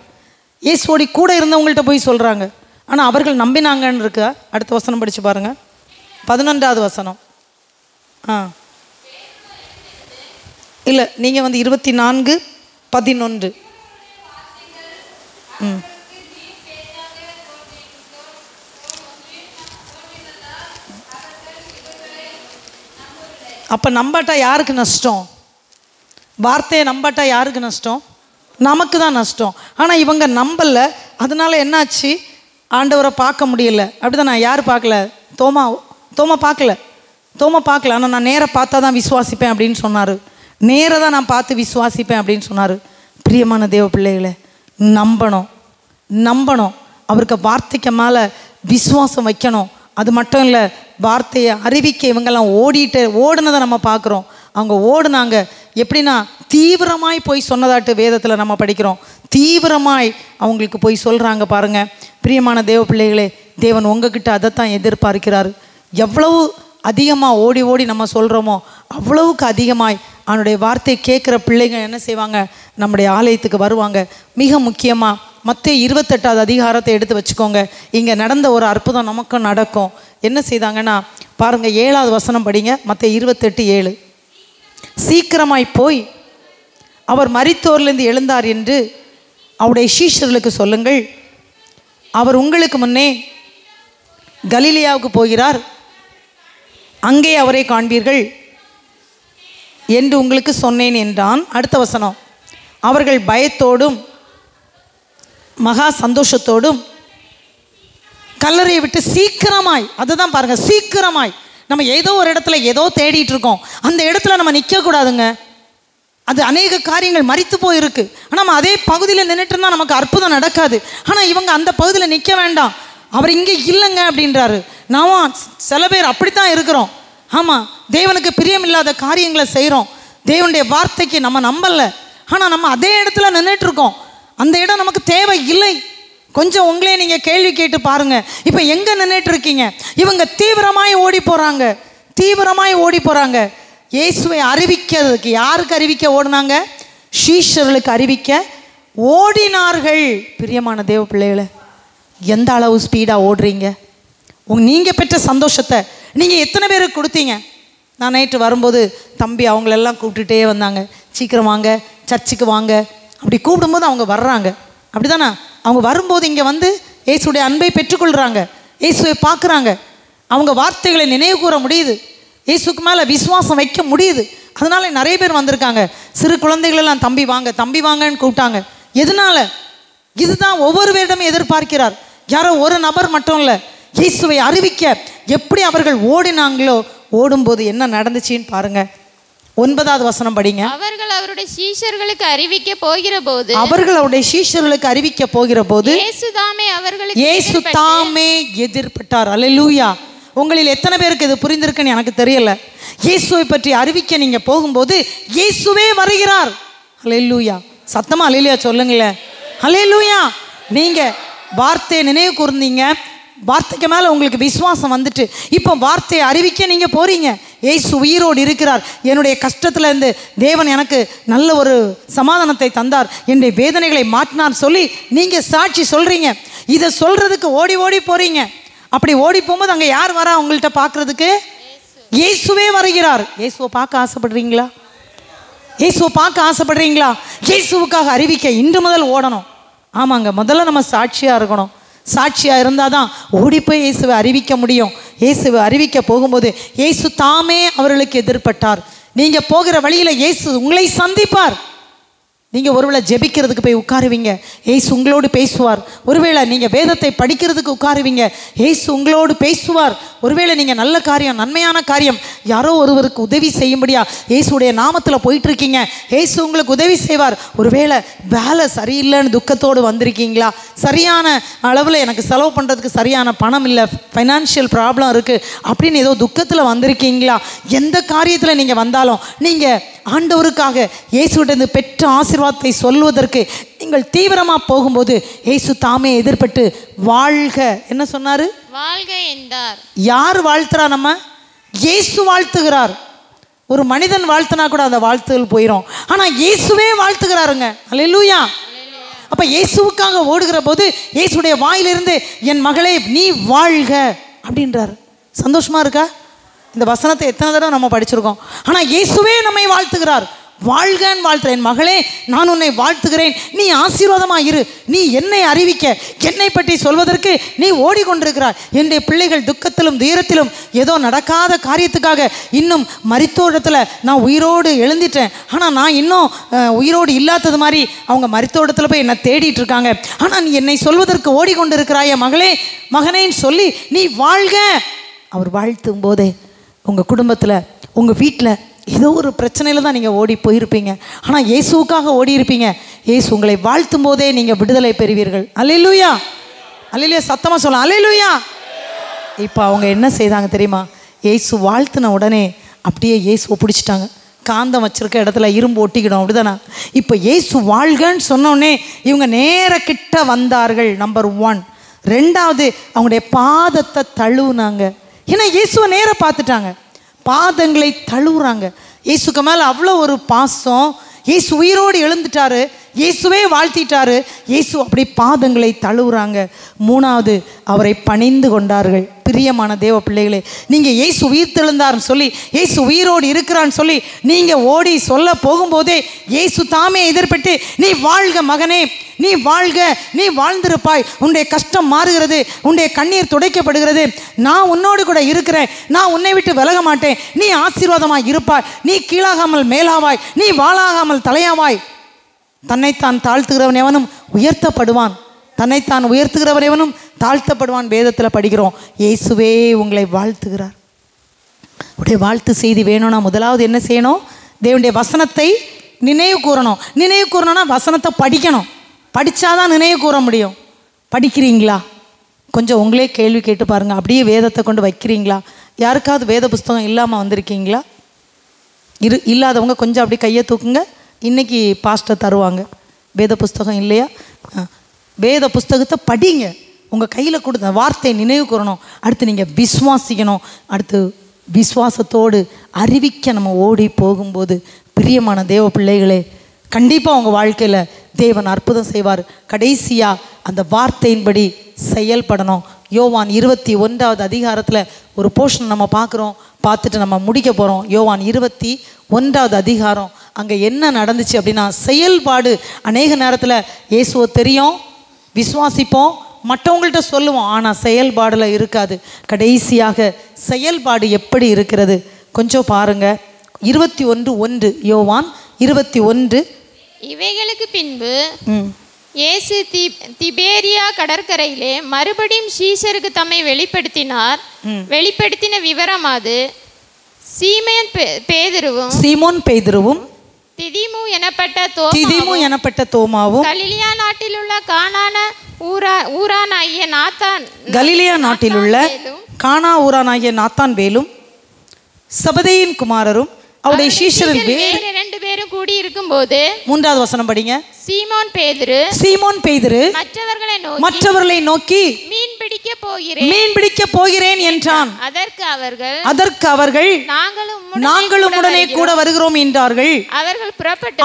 இயேசுவோடி கூட இருந்தவங்கள்ட்ட போய் சொல்கிறாங்க. ஆனால் அவர்கள் நம்பினாங்கன்னு இருக்கா? அடுத்த வசனம் படித்து பாருங்கள். 11வது வசனம். இல்லை, நீங்கள் 24:11. அப்போ நம்பாட்டா யாருக்கு நஷ்டம்? வார்த்தையை நம்பாட்டா யாருக்கு நஷ்டம்? நமக்கு தான் நஷ்டம். ஆனால் இவங்க நம்பலை. அதனால என்னாச்சு? ஆண்டவரை பார்க்க முடியல. அப்படி தான். நான் யார் பார்க்கல? தோமா பார்க்கல. ஆனால் நான் நேராக பார்த்தா தான் விசுவாசிப்பேன் அப்படின்னு சொன்னார். நேராக தான் நான் பார்த்து விசுவாசிப்பேன் அப்படின்னு சொன்னார். பிரியமான தேவ பிள்ளைகளை, நம்பணும். அவருக்கு வார்த்தைக்கு மேலே விசுவாசம் வைக்கணும். அது மட்டும் இல்லை, வார்த்தையை அறிவிக்க இவங்கெல்லாம் ஓடுனதை நம்ம பார்க்குறோம். அவங்க ஓடுனாங்க. எப்படின்னா, தீவிரமாய் போய் சொன்னதாட்டு வேதத்தில் நம்ம படிக்கிறோம். தீவிரமாய் அவங்களுக்கு போய் சொல்கிறாங்க. பாருங்கள் பிரியமான தேவ பிள்ளைகளே, தேவன் உங்ககிட்ட அதைத்தான் எதிர்பார்க்கிறார். எவ்வளவு அதிகமாக ஓடி ஓடி நம்ம சொல்கிறோமோ அவ்வளவுக்கு அதிகமாய் அவனுடைய வார்த்தையை கேட்குற பிள்ளைங்க என்ன செய்வாங்க? நம்முடைய ஆலயத்துக்கு வருவாங்க. மிக முக்கியமாக மத்தேயு 28வது அதிகாரத்தை எடுத்து வச்சுக்கோங்க. இங்கே நடந்த ஒரு அற்புதம் நமக்கும் நடக்கும். என்ன செய்தாங்கன்னா பாருங்கள், 7வது வசனம் படிங்க. மத்தேயு 28:7. சீக்கிரமாய் போய் அவர் மரித்தோரிலிருந்து எழுந்தார் என்று அவருடைய சீஷர்களுக்கு சொல்லுங்கள். அவர் உங்களுக்கு முன்னே கலிலேயாவுக்கு போகிறார், அங்கே அவரை காண்பீர்கள் என்று உங்களுக்கு சொன்னேன் என்றான். அடுத்த வசனம். அவர்கள் பயத்தோடும் மகா சந்தோஷத்தோடும் கல்லறையை விட்டு சீக்கிரமாய், அதுதான் பாருங்க, சீக்கிரமாய். நம்ம ஏதோ ஒரு இடத்துல ஏதோ தேடிட்டு இருக்கோம், அந்த இடத்துல நம்ம நிற்கக்கூடாதுங்க. அது அநேக காரியங்கள் மரித்து போயிருக்கு. ஆனால் நம்ம அதே பகுதியில் நின்றுட்டு இருந்தால் நமக்கு அற்புதம் நடக்காது. ஆனால் இவங்க அந்த பகுதியில் நிற்க வேண்டாம், அவர் இங்கே இல்லைங்க அப்படின்றாரு. நான் சில பேர் அப்படித்தான் இருக்கிறோம். ஆமாம், தேவனுக்கு பிரியமில்லாத காரியங்களை செய்கிறோம், தேவனுடைய வார்த்தைக்கு நம்ம நம்பலை. ஆனால் நம்ம அதே இடத்துல நின்றுட்டுருக்கோம். அந்த இடம் நமக்கு தேவை இல்லை. கொஞ்சம் உங்களே நீங்கள் கேள்வி கேட்டு பாருங்கள். இப்போ எங்கே நின்றுட்டு இருக்கீங்க? இவங்க தீவிரமாய் ஓடி போகிறாங்க, தீவிரமாய் ஓடி போகிறாங்க. இயேசுவை அறிவிக்கிறதுக்கு யாருக்கு அறிவிக்க ஓடினாங்க? சீஷர்களுக்கு அறிவிக்க ஓடினார்கள். பிரியமான தேவ பிள்ளைகளை, எந்த அளவு ஸ்பீடாக ஓடுறீங்க? நீங்கள் பெற்ற சந்தோஷத்தை நீங்கள் எத்தனை பேருக்கு கொடுத்தீங்க? நான் நைட்டு வரும்போது தம்பி அவங்களெல்லாம் கூப்பிட்டுட்டே வந்தாங்க, சீக்கிரம் வாங்க, சர்ச்சுக்கு வாங்க. அப்படி கூப்பிடும்போது அவங்க வர்றாங்க, அப்படி தானே? அவங்க வரும்போது இங்கே வந்து இயேசுடைய அன்பை பெற்றுக்கொள்கிறாங்க, இயேசுவை பார்க்குறாங்க, அவங்க வார்த்தைகளை நினைவு கூற முடியுது, இயேசுக்கு மேலே விசுவாசம் வைக்க முடியுது. அதனால நிறைய பேர் வந்திருக்காங்க. சிறு குழந்தைகளெல்லாம் தம்பி வாங்க, தம்பி வாங்கன்னு கூப்பிட்டாங்க. எதனால? இதுதான் ஒவ்வொரு வேடமும் எதிர்பார்க்கிறார். யாரோ ஒரு நபர் மட்டும் இல்லை, இயேசுவை அறிவிக்க எப்படி அவர்கள் ஓடினாங்களோ, ஓடும்போது என்ன நடந்துச்சின்னு பாருங்க. 9வது வசனம் படிங்க. அவர்கள் அவருடைய சீஷர்களுக்கு அறிவிக்க போகிற போது, அவர்கள் அவருடைய சீஷர்களுக்கு அறிவிக்க போகிற போது இயேசு தாமே எதிர்பட்டார். அல்லேலூயா. உங்களில் எத்தனை பேருக்கு இது புரிந்திருக்குன்னு எனக்கு தெரியல. இயேசுவை பற்றி அறிவிக்க நீங்க போகும்போது இயேசுவே வருகிறார். அல்லேலூயா. சத்தமா அல்லேலூயா சொல்லுங்களேன். அல்லேலூயா. நீங்க வார்த்தையை நினைவு கூர்ந்தீங்க, வார்த்தைக்கு மேலே உங்களுக்கு விசுவாசம் வந்துட்டு இப்போ வார்த்தையை அறிவிக்க நீங்கள் போகிறீங்க. இயேசு உயிரோடு இருக்கிறார், என்னுடைய கஷ்டத்துலேருந்து தேவன் எனக்கு நல்ல ஒரு சமாதானத்தை தந்தார், என்னுடைய வேதனைகளை மாற்றினார் சொல்லி நீங்கள் சாட்சி சொல்கிறீங்க. இதை சொல்கிறதுக்கு ஓடி ஓடி போகிறீங்க. அப்படி ஓடி போகும்போது அங்கே யார் வரா உங்கள்கிட்ட பார்க்குறதுக்கு? இயேசுவே வருகிறார். இயேசுவை பார்க்க ஆசைப்படுறீங்களா? இயேசுவை பார்க்க ஆசைப்படுறீங்களா? இயேசுவுக்காக அறிவிக்க இன்று முதல் ஓடணும். ஆமாங்க, முதல்ல நம்ம சாட்சியாக இருக்கணும். சாட்சியாக இருந்தால் தான் ஓடி போய் இயேசுவை அறிவிக்க முடியும். இயேசுவை அறிவிக்க போகும்போது இயேசு தாமே அவர்களுக்கு எதிர்பட்டார். நீங்கள் போகிற வழியில் இயேசு உங்களை சந்திப்பார். நீங்கள் ஒருவேளை ஜெபிக்கிறதுக்கு போய் உட்காருவீங்க, இயேசு உங்களோடு பேசுவார். ஒருவேளை நீங்கள் வேதத்தை படிக்கிறதுக்கு உட்காருவீங்க, இயேசு உங்களோடு பேசுவார். ஒருவேளை நீங்கள் நல்ல காரியம், நன்மையான காரியம், யாரோ ஒருவருக்கு உதவி செய்யும்படியா இயேசுடைய நாமத்தில் போயிட்டுருக்கீங்க, இயேசு உங்களுக்கு உதவி செய்வார். ஒருவேளை வேலை சரியில்லைன்னு துக்கத்தோடு வந்திருக்கீங்களா? சரியான அளவில் எனக்கு செலவு பண்ணுறதுக்கு சரியான பணம் இல்லை, ஃபைனான்ஷியல் ப்ராப்ளம் இருக்குது அப்படின்னு ஏதோ துக்கத்தில் வந்திருக்கீங்களா? எந்த காரியத்தில் நீங்கள் வந்தாலும் நீங்கள் ஆண்டவருக்காக இயேசுவிடந்து பெற்ற ஆசீர்வாதத்தை சொல்வதற்கு நீங்கள் தீவிரமாக போகும்போது இயேசு தாமே எதிர்பட்டு வாழ்க என்ன சொன்னார்? வாழ்க என்றார். யார் வாழ்த்துறா? நம்ம இயேசு வாழ்த்துகிறார். ஒரு மனிதன் வாழ்த்தினா கூட அந்த வாழ்த்துகள் போயிடும், ஆனால் இயேசுவே வாழ்த்துகிறாருங்க. அல்லேலூயா. அப்போ இயேசுவுக்காக ஓடுகிற போது இயேசுடைய வாயிலிருந்து என் மகளே நீ வாழ்க அப்படின்றார். சந்தோஷமா இருக்கா? இந்த வசனத்தை எத்தனை தடவை நம்ம படிச்சிருக்கோம். ஆனால் இயேசுவே நம்மை வாழ்த்துகிறார். வாழ்கன்னு வாழ்த்துற என் மகளே நான் உன்னை வாழ்த்துகிறேன், நீ ஆசீர்வாதமாக இரு, நீ என்னை அறிவிக்க, என்னை பற்றி சொல்வதற்கு நீ ஓடிக்கொண்டிருக்கிறார். என்னுடைய பிள்ளைகள் துக்கத்திலும் துயரத்திலும் ஏதோ நடக்காத காரியத்துக்காக இன்னும் மரித்தோடத்தில் நான் உயிரோடு எழுந்திட்டேன், ஆனால் நான் இன்னும் உயிரோடு இல்லாதது மாதிரி அவங்க மரித்தோடத்தில் போய் என்னை தேடிட்டு இருக்காங்க, ஆனால் நீ என்னை சொல்வதற்கு ஓடிக்கொண்டிருக்கிறாய மகளே மகனேன்னு சொல்லி நீ வாழ்க. அவர் வாழ்த்தும் போதே உங்கள் குடும்பத்தில் உங்கள் வீட்டில் ஏதோ ஒரு பிரச்சனையில் தான் நீங்கள் ஓடி போயிருப்பீங்க, ஆனால் இயேசுவுக்காக ஓடி இருப்பீங்க. இயேசு உங்களை வாழ்த்தும் போதே நீங்கள் விடுதலை பெறுவீர்கள். அல்லேலூயா. அல்லேலூயா. சத்தமாக சொல்லலாம் அல்லேலூயா. இப்போ அவங்க என்ன செய்தாங்க தெரியுமா? இயேசு வாழ்த்தின உடனே அப்படியே இயேசுவை பிடிச்சிட்டாங்க. காந்தம் வச்சுருக்க இடத்துல இரும்பு ஒட்டிக்கிடும், அப்படிதானே? இப்போ இயேசு வாழ்கன்னு சொன்னோடனே இவங்க நேர கிட்ட வந்தார்கள். நம்பர் 1. 2வது அவங்களுடைய பாதத்தை தழுவுனாங்க. ஏன்னா இயேசுவை நேர பார்த்துட்டாங்க, பாதங்களை தழுவுறாங்க. இயேசுக்கு மேலே அவ்வளோ ஒரு பாசம். இயேசு உயிரோடு எழுந்துட்டாரு, இயேசுவே வாழ்த்திட்டாரு, இயேசு அப்படி பாதங்களை தழுவுறாங்க. 3வது அவரை பணிந்து கொண்டார்கள். பிரியமான தேவ பிள்ளைகளே, நீங்கள் இயேசு உயிர் தெழுந்தார்னு சொல்லி இயேசு உயிரோடு இருக்கிறான்னு சொல்லி நீங்கள் ஓடி சொல்ல போகும்போதே இயேசு தாமே எதிர்பட்டு நீ வாழ்க மகனே, நீ வாழ்க, நீ வாழ்ந்திருப்பாய், உன்னுடைய கஷ்டம் மாறுகிறது, உன்னுடைய கண்ணீர் துடைக்கப்படுகிறது, நான் உன்னோடு கூட இருக்கிறேன், நான் உன்னை விட்டு விலக மாட்டேன், நீ ஆசீர்வாதமாய் இருப்பாய், நீ கீழாகாமல் மேலாவாய், நீ வாளாகாமல் தலையாவாய். தன்னைத்தான் தாழ்த்துகிறவன் எவனும் உயர்த்தப்படுவான், தன்னைத்தான் உயர்த்துகிறவன் எவனும் தாழ்த்தப்படுவான். வேதத்தில் படிக்கிறோம். இயேசுவே உங்களை வாழ்த்துகிறார். உடைய வாழ்த்து செய்தி வேணும்னா முதலாவது என்ன செய்யணும்? தேவனுடைய வசனத்தை நினைவு கூறணும். நினைவு கூறணும்னா வசனத்தை படிக்கணும். படித்தாதான் நினைவு கூற முடியும். படிக்கிறீங்களா? கொஞ்சம் உங்களே கேள்வி கேட்டு பாருங்கள். அப்படியே வேதத்தை கொண்டு வைக்கிறீங்களா? யாருக்காவது வேத புஸ்தகம் இல்லாமல் வந்திருக்கீங்களா? இல்லாதவங்க கொஞ்சம் அப்படியே கையை தூக்குங்க. இன்றைக்கி பாஸ்டர் தருவாங்க. வேத புஸ்தகம் இல்லையா? வேத புஸ்தகத்தை படிங்க. உங்கள் கையில் கொடுத்த வார்த்தையை நினைவு கூறணும். அடுத்து நீங்கள் விசுவாசிக்கணும். அடுத்து விசுவாசத்தோடு அறிவிக்க நம்ம ஓடி போகும்போது பிரியமான தேவ பிள்ளைகளே, கண்டிப்பாக உங்கள் வாழ்க்கையில் தேவன் அற்புதம் செய்வார். கடைசியாக அந்த வார்த்தையின்படி செயல்படணும். யோவான் 21வது அதிகாரத்தில் ஒரு போர்ஷன் நம்ம பார்க்குறோம். பார்த்துட்டு நம்ம முடிக்க போகிறோம். யோவான் 21வது அதிகாரம். அங்கே என்ன நடந்துச்சு அப்படின்னா, செயல்பாடு. அநேக நேரத்தில் இயேசுவை தெரியும், விசுவாசிப்போம், மற்றவங்கள்ட்ட சொல்லுவோம், ஆனால் செயல்பாடில் இருக்காது. கடைசியாக செயல்பாடு எப்படி இருக்கிறது கொஞ்சம் பாருங்கள். 21:1 யோவான் 21. இவைகளுக்கு பின்பு இயேசு திபேரியா கடற்கரையிலே மறுபடியும் சீஷருக்கு தம்மை வெளிப்படுத்தினார். வெளிப்படுத்தின விவரமாது சீமோன் பேதுருவும் திதிமு எனப்பட்ட தோமாவும் கலிலியா நாட்டிலுள்ள கானா ஊரானாகிய நாத்தான் வேலும் சபதேயின் குமாரரும் அவருடைய சீஷரில் வேறு 2 பேரும் கூடி இருக்கும்போது, 3வது வசனம் படிங்க. சீமோன் பேதுரு மற்றவர்களை நோக்கி மீன் பிடிக்க போகிறேன் என்றான். அதற்கு அவர்கள் நாங்களும் உடனே கூட வருகிறோம் என்றார்கள்.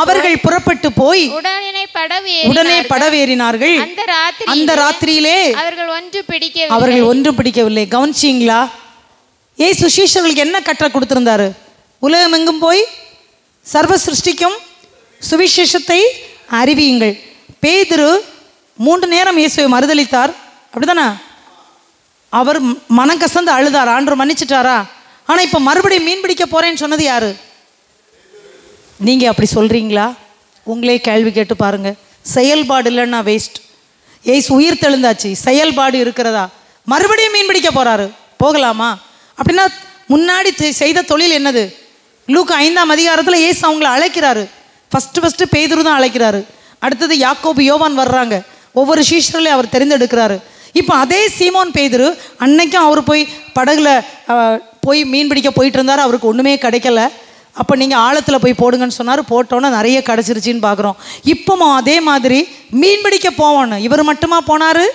அவர்கள் புறப்பட்டு போய் உடனே படவேறினார்கள். அந்த ராத்திரியிலே அவர்கள் ஒன்றும் பிடிக்கவில்லை. கவனிச்சிங்களா? இயேசு சீஷர்களுக்கு என்ன கட்டளை கொடுத்திருந்தாரு? உலகம் எங்கும் போய் சர்வ சிருஷ்டிக்கும் சுவிசேஷத்தை அறிவியுங்கள். பேதுரு 3 நேரம் இயேசுவை மறுதலித்தார், அப்படிதானே? அவர் மனக்கசந்து அழுதார். ஆண்டவர் மன்னிச்சிட்டாரா? ஆனால் இப்போ மறுபடியும் மீன் பிடிக்க போறேன்னு சொன்னது யாரு? நீங்கள் அப்படி சொல்கிறீங்களா? உங்களே கேள்வி கேட்டு பாருங்க. செயல்பாடு இல்லைன்னா வேஸ்ட். இயேசு உயிர் தெழுந்தாச்சு, செயல்பாடு இருக்கிறதா? மறுபடியும் மீன் பிடிக்க போறாரு, போகலாமா? அப்படின்னா முன்னாடி செய்த தொழில் என்னது? லூக்கா 5ஆம் அதிகாரத்தில் இயேசு அவங்கள அழைக்கிறாரு. ஃபஸ்ட்டு பேதுரு தான் அழைக்கிறாரு. அடுத்தது யாக்கோபு, யோவான் வர்றாங்க. ஒவ்வொரு சீஷர்களையும் அவர் தெரிந்தெடுக்கிறாரு. இப்போ அதே சீமோன் பேதுரு அன்னைக்கும் அவர் போய் படகுல போய் மீன் பிடிக்க போயிட்டு இருந்தார். அவருக்கு ஒன்றுமே கிடைக்கல. அப்போ நீங்கள் ஆழத்தில் போய் போடுங்கன்னு சொன்னார். போட்டோன்னே நிறைய கிடச்சிருச்சின்னு பார்க்குறோம். இப்போவும் அதே மாதிரி மீன் பிடிக்க போவோன்னு இவர் மட்டுமா போனார்?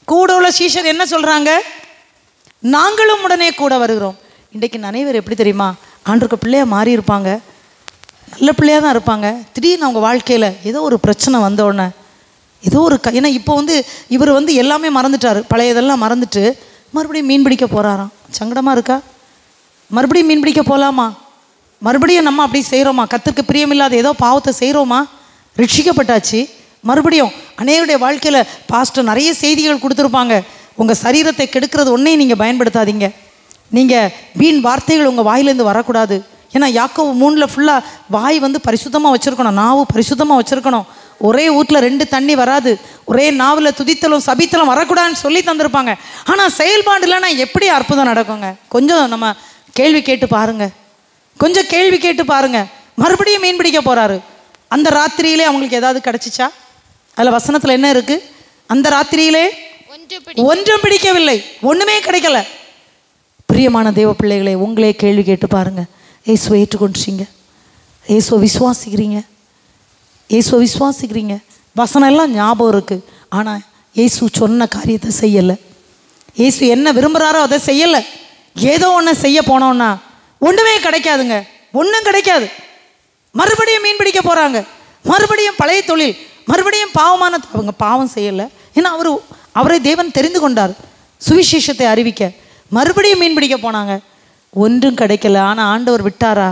கூட உள்ள சீஷர் என்ன சொல்கிறாங்க? நாங்களும் உடனே கூட வருகிறோம். இன்றைக்கு அனைவர் எப்படி தெரியுமா? ஆண்டவருக்கு பிள்ளையாக மாறி இருப்பாங்க, நல்ல பிள்ளையாக தான் இருப்பாங்க. திடீர்னு அவங்க வாழ்க்கையில் ஏதோ ஒரு பிரச்சனை வந்தோடனே ஏதோ ஒரு ஏன்னா இப்போ இவர் எல்லாமே மறந்துட்டார். பழையதெல்லாம் மறந்துட்டு மறுபடியும் மீன் பிடிக்க போகிறாராம். சங்கடமாக இருக்கா? மறுபடியும் மீன் பிடிக்க போகலாமா? மறுபடியும் நம்ம அப்படி செய்கிறோமா? கர்த்தருக்கு பிரியமில்லாத ஏதோ பாவத்தை செய்கிறோமா? ரட்சிக்கப்பட்டாச்சு. மறுபடியும் அநேகருடைய வாழ்க்கையில் பாஸ்டர் நிறைய செய்திகள் கொடுத்துருப்பாங்க. உங்கள் சரீரத்தை கெடுக்கிறது ஒன்றையும் நீங்கள் பயன்படுத்தாதீங்க. நீங்கள் வீண் வார்த்தைகள் உங்கள் வாயிலேருந்து வரக்கூடாது. ஏன்னா யாக்கோபு 3 ஃபுல்லாக வாய் பரிசுத்தமாக வச்சுருக்கணும், நாவு பரிசுத்தமாக வச்சுருக்கணும். ஒரே வீட்டில் 2 தண்ணி வராது. ஒரே நாவில் துதித்தலும் சபித்தலும் வரக்கூடாதுன்னு சொல்லி தந்திருப்பாங்க. ஆனால் செயல்பாடு இல்லைன்னா எப்படி அற்புதம் நடக்குங்க? கொஞ்சம் நம்ம கேள்வி கேட்டு பாருங்க. மறுபடியும் மீன் பிடிக்க போகிறாரு. அந்த ராத்திரியிலே அவங்களுக்கு ஏதாவது கிடச்சிச்சா? அதில் வசனத்தில் என்ன இருக்குது? அந்த ராத்திரியிலே ஒன்றும் பிடிக்கவில்லை, ஒன்றுமே கிடைக்கல. பிரியமான தேவ பிள்ளைகளை, உங்களே கேள்வி கேட்டு பாருங்க. இயேசுவை ஏற்றுக்கொண்டுச்சிங்க, இயேசுவை விசுவாசிக்கிறீங்க, வசனம் எல்லாம் ஞாபகம் இருக்குது. ஆனால் இயேசு சொன்ன காரியத்தை செய்யலை. இயேசு என்ன விரும்புகிறாரோ அதை செய்யலை. ஏதோ ஒன்று செய்ய போனோன்னா ஒன்றுமே கிடைக்காதுங்க, ஒன்றும் கிடைக்காது. மறுபடியும் மீன் பிடிக்க போகிறாங்க. மறுபடியும் பழைய தொழில், மறுபடியும் பாவமான. அவங்க பாவம் செய்யலை. ஏன்னா அவரை தேவன் தெரிந்து கொண்டார் சுவிசேஷத்தை அறிவிக்க. மறுபடியும் மீன் பிடிக்க போனாங்க, ஒன்றும் கிடைக்கல. ஆனால் ஆண்டவர் விட்டாரா?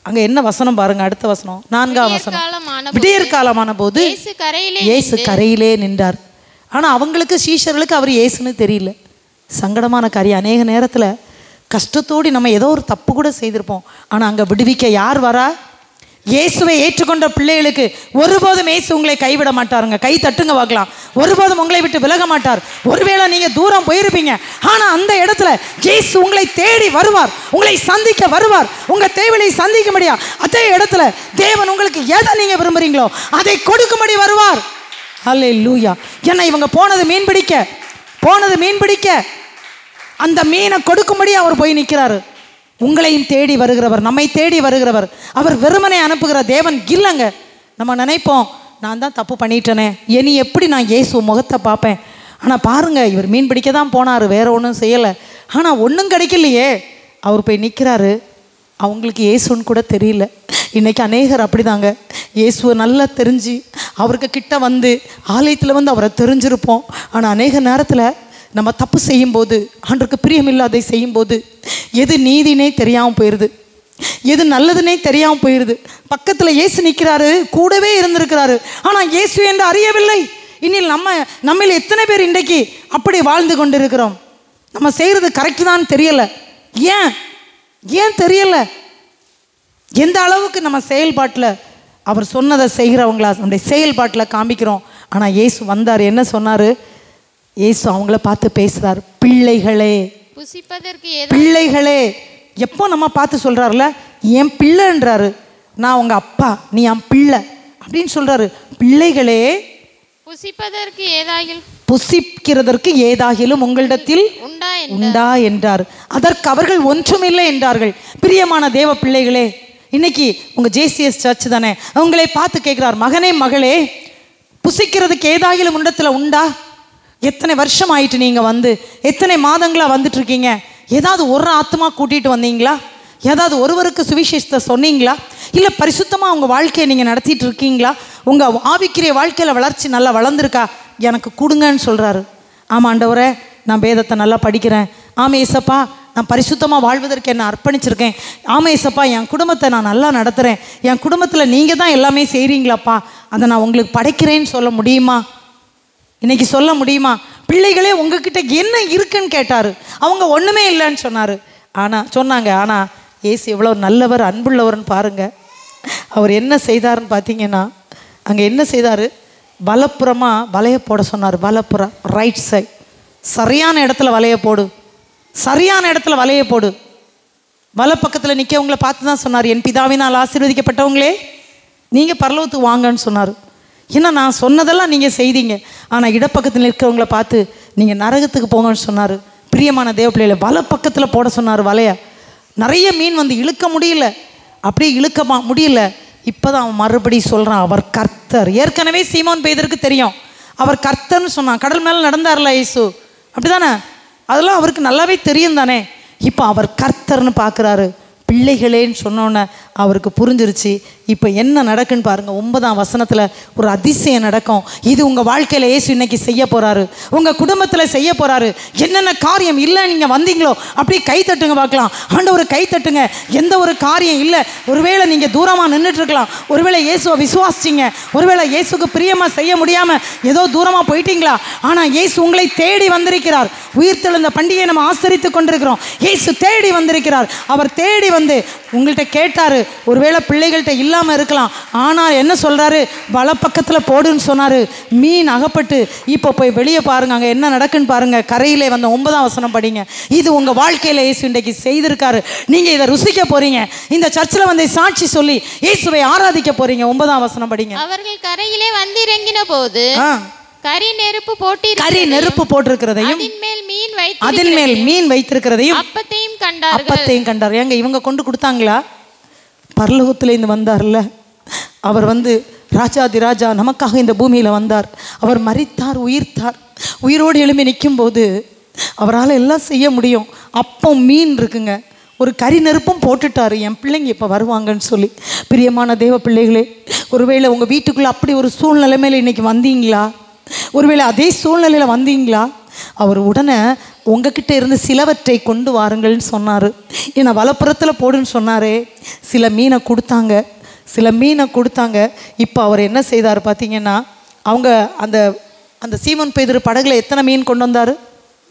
அங்கே என்ன வசனம் பாருங்க, அடுத்த வசனம் 4ஆம் வசனம். விடியற் காலமான போது இயேசு கரையிலே நின்றார். ஆனால் அவங்களுக்கு சீஷர்களுக்கு அவர் இயேசுன்னு தெரியல. சங்கடமான காரியம். அநேக நேரத்தில் கஷ்டத்தோடு நம்ம ஏதோ ஒரு தப்பு கூட செய்திருப்போம். ஆனால் அங்கே விடுவிக்க யார் வரா? இயேசுவை ஏற்றுக்கொண்ட பிள்ளைகளுக்கு ஒருபோதும் இயேசு உங்களை கைவிட மாட்டாருங்க. கை தட்டுங்க பார்க்கலாம். ஒருபோதும் உங்களை விட்டு விலக மாட்டார். ஒருவேளை நீங்க தூரம் போயிருப்பீங்க, ஆனா அந்த இடத்துல இயேசு உங்களை தேடி வருவார், உங்களை சந்திக்க வருவார். உங்க தேவையை சந்திக்க முடியா அதே இடத்துல தேவன் உங்களுக்கு எதை நீங்க விரும்புறீங்களோ அதை கொடுக்கும்படி வருவார். ஹல்லேலூயா. ஏன்னா இவங்க போனது மீன் பிடிக்க அந்த மீனை கொடுக்கும்படி அவர் போய் நிற்கிறாரு. உங்களையும் தேடி வருகிறவர், நம்மை தேடி வருகிறவர். அவர் வெறுமனை அனுப்புகிற தேவன் இல்லைங்க. நம்ம நினைப்போம், நான் தான் தப்பு பண்ணிட்டேனே, இனி எப்படி நான் இயேசு முகத்தை பார்ப்பேன். ஆனால் பாருங்க, இவர் மீன் பிடிக்க தான் போனார், வேற ஒன்றும் செய்யலை. ஆனால் ஒன்றும் கிடைக்கலையே. அவர் போய் நிற்கிறாரு. அவங்களுக்கு இயேசுன்னு கூட தெரியல. இன்றைக்கி அநேகர் அப்படி தாங்க. இயேசுவை நல்லா தெரிஞ்சு அவருக்கு கிட்ட வந்து ஆலயத்தில் வந்து அவரை தெரிஞ்சிருப்போம். ஆனால் அநேக நேரத்தில் நம்ம தப்பு செய்யும்போது, ஆண்டவருக்கு பிரியமில்லாதை செய்யும்போது, எது நீதினே தெரியாமல் போயிடுது, எது நல்லதுன்னே தெரியாமல் போயிடுது. பக்கத்தில் இயேசு நிற்கிறாரு, கூடவே இருந்திருக்கிறாரு, ஆனால் இயேசு என்று அறியவில்லை. இன்னில் நம்மில் எத்தனை பேர் இன்றைக்கு அப்படி வாழ்ந்து கொண்டு இருக்கிறோம்? நம்ம செய்கிறது கரெக்டு தான் தெரியலை. ஏன் தெரியலை? எந்த அளவுக்கு நம்ம செயல்பாட்டில் அவர் சொன்னதை செய்கிறவங்களா நம்முடைய செயல்பாட்டில் காமிக்கிறோம். ஆனால் இயேசு வந்தார், என்ன சொன்னார்? இயேசு அவங்கள பார்த்து பேசுகிறார், பிள்ளைகளே. பிள்ளைகளே எப்போ நம்ம பார்த்து சொல்கிறாருல, என் பிள்ளைன்றாரு. நான் உங்கள் அப்பா, நீ என் பிள்ளை அப்படின்னு சொல்கிறாரு. பிள்ளைகளே, புசிக்கிறதற்கு ஏதாகிலும் உங்களிடத்தில் உண்டா என்றார். அதற்கு அவர்கள் ஒன்றுமில்லை என்றார்கள். பிரியமான தேவ பிள்ளைகளே, இன்னைக்கு உங்கள் ஜேசிஎஸ் சர்ச் தானே, உங்களை பார்த்து கேட்குறார், மகனே மகளே, புசிக்கிறதுக்கு ஏதாகிலும் உண்டத்தில் உண்டா? எத்தனை வருஷம் ஆயிட்டு நீங்கள் வந்து, எத்தனை மாதங்களாக வந்துட்டுருக்கீங்க? ஏதாவது ஒரு ஆத்மா கூட்டிகிட்டு வந்தீங்களா? ஏதாவது ஒருவருக்கு சுவிசேஷத்தை சொன்னீங்களா? இல்லை பரிசுத்தமாக உங்கள் வாழ்க்கையை நீங்கள் நடத்திட்டு இருக்கீங்களா? உங்கள் ஆவிக்குரிய வாழ்க்கையில் வளர்ச்சி நல்லா வளர்ந்துருக்கா? எனக்கு கொடுங்கன்னு சொல்கிறாரு. ஆமாம் ஆண்டவரே, நான் வேதத்தை நல்லா படிக்கிறேன். ஆமாம் ஏசப்பா, நான் பரிசுத்தமாக வாழ்வதற்கு என்ன அர்ப்பணிச்சிருக்கேன். ஆமாம் ஏசப்பா, என் குடும்பத்தை நான் நல்லா நடத்துகிறேன். என் குடும்பத்தில் நீங்கள் தான் எல்லாமே செய்கிறீங்களாப்பா, அதை நான் உங்களுக்கு படைக்கிறேன்னு சொல்ல முடியுமா? இன்னைக்கு சொல்ல முடியுமா? பிள்ளைகளே, உங்ககிட்ட என்ன இருக்குன்னு கேட்டார். அவங்க ஒன்றுமே இல்லைன்னு சொன்னாங்க. ஆனால் இயேசு எவ்வளோ நல்லவர், அன்புள்ளவர்னு பாருங்கள். அவர் என்ன செய்தார்னு பார்த்தீங்கன்னா, அங்கே என்ன செய்தார்? வலப்புறமாக வலையை போட சொன்னார். வலப்புறம், ரைட் சைட், சரியான இடத்துல வலையை போடு, சரியான இடத்துல வலையை போடு. வலை பக்கத்தில் நிற்கவங்களை பார்த்து தான் சொன்னார், என் பிதாவினால் ஆசீர்வதிக்கப்பட்டவங்களே, நீங்கள் பரலோகத்துக்கு வாங்கன்னு சொன்னார். ஏன்னா நான் சொன்னதெல்லாம் நீங்கள் செய்தீங்க, ஆனால் இடப்பக்கத்தில் இருக்கிறவங்கள பார்த்து நீங்கள் நரகத்துக்கு போங்கன்னு சொன்னார். பிரியமான தேவ பிள்ளைகளை, வலை பக்கத்தில் போட சொன்னார் வலையை. நிறைய மீன் வந்து இழுக்க முடியல, அப்படியே இழுக்க முடியல. இப்போ தான் அவன் மறுபடியும் சொல்கிறான், அவர் கர்த்தர். ஏற்கனவே சீமோன் பேதுருக்கு தெரியும் அவர் கர்த்தர்னு சொன்னான். கடல் மேலே நடந்தார்ல இயேசு, அப்படி தானே? அதெல்லாம் அவருக்கு நல்லாவே தெரியும் தானே. இப்போ அவர் கர்த்தர்னு பார்க்குறாரு. பிள்ளைகளேன்னு சொன்னோன்னே அவருக்கு புரிஞ்சிருச்சு. இப்போ என்ன நடக்குன்னு பாருங்கள். 9ஆம் வசனத்தில் ஒரு அதிசயம் நடக்கும். இது உங்கள் வாழ்க்கையில் இயேசு இன்னைக்கு செய்ய போகிறாரு, உங்கள் குடும்பத்தில் செய்ய போகிறாரு. என்னென்ன காரியம் இல்லை நீங்கள் வந்தீங்களோ அப்படியே கை தட்டுங்க பார்க்கலாம். ஆண்டவரை கை தட்டுங்க. எந்த ஒரு காரியம் இல்லை, ஒருவேளை நீங்கள் தூரமாக நின்றுட்டுருக்கலாம், ஒருவேளை இயேசுவை விசுவாசிச்சிங்க, ஒருவேளை இயேசுக்கு பிரியமாக செய்ய முடியாமல் ஏதோ தூரமாக போயிட்டீங்களா, ஆனால் இயேசு உங்களை தேடி வந்திருக்கிறார். உயிர்த்தெழுந்த பண்டிகையை நம்ம ஆசரித்து கொண்டிருக்கிறோம். இயேசு தேடி வந்திருக்கிறார். அவர் தேடி வந்து உங்கள்கிட்ட கேட்டார். ஒருவேளை பிள்ளைகள்கிட்ட இல்லாமல் இருக்கலாம், ஆனால் என்ன சொல்கிறாரு? வலப்பக்கத்தில் போடுன்னு சொன்னார். மீன் அகப்பட்டு இப்போ போய் வெளியே பாருங்க, அங்கே என்ன நடக்குன்னு பாருங்கள். கரையிலே வந்த 9ஆம் வசனம் படிங்க. இது உங்கள் வாழ்க்கையில் இயேசு இன்றைக்கு செய்திருக்காரு. நீங்கள் இதை ருசிக்க போகிறீங்க. இந்த சர்ச்சில் வந்து சாட்சி சொல்லி இயேசுவை ஆராதிக்க போகிறீங்க. 9ஆம் வசனம் படிங்க. அவர்கள் கரையிலே வந்து இறங்கின போது கரி நெருப்பு போட்டிருக்கிறதையும் அதில் மேல் மீன் வைத்திருக்கிறதையும் அப்பத்தையும் கண்டார். ஏங்க இவங்க கொண்டு கொடுத்தாங்களா? பரலோகத்திலேருந்து வந்தார்ல அவர், வந்து ராஜாதி ராஜா நமக்காக இந்த பூமியில் வந்தார். அவர் மரித்தார், உயிர்த்தார். உயிரோடு எழும்பி நிற்கும் போது அவரால் எல்லாம் செய்ய முடியும். அப்போ மீன் இருக்குங்க, ஒரு கரி நெருப்பும் போட்டுட்டாரு. என் பிள்ளைங்க இப்போ வருவாங்கன்னு சொல்லி. பிரியமான தேவ பிள்ளைகளே, ஒருவேளை உங்கள் வீட்டுக்குள்ளே அப்படி ஒரு சூழ்நிலை மேலே இன்றைக்கி வந்தீங்களா? ஒருவேளை அதே சூழ்நிலையில் வந்தீங்களா? அவர் உடனே உங்ககிட்ட இருந்து சிலவற்றை கொண்டு வாருங்கள்னு சொன்னார். ஏன்னா வலப்புறத்தில் போடுன்னு சொன்னாரே. சில மீனை கொடுத்தாங்க. இப்போ அவர் என்ன செய்தார் பார்த்தீங்கன்னா, அவங்க அந்த சீமோன் பேதுரு படகுல எத்தனை மீன் கொண்டு வந்தார்?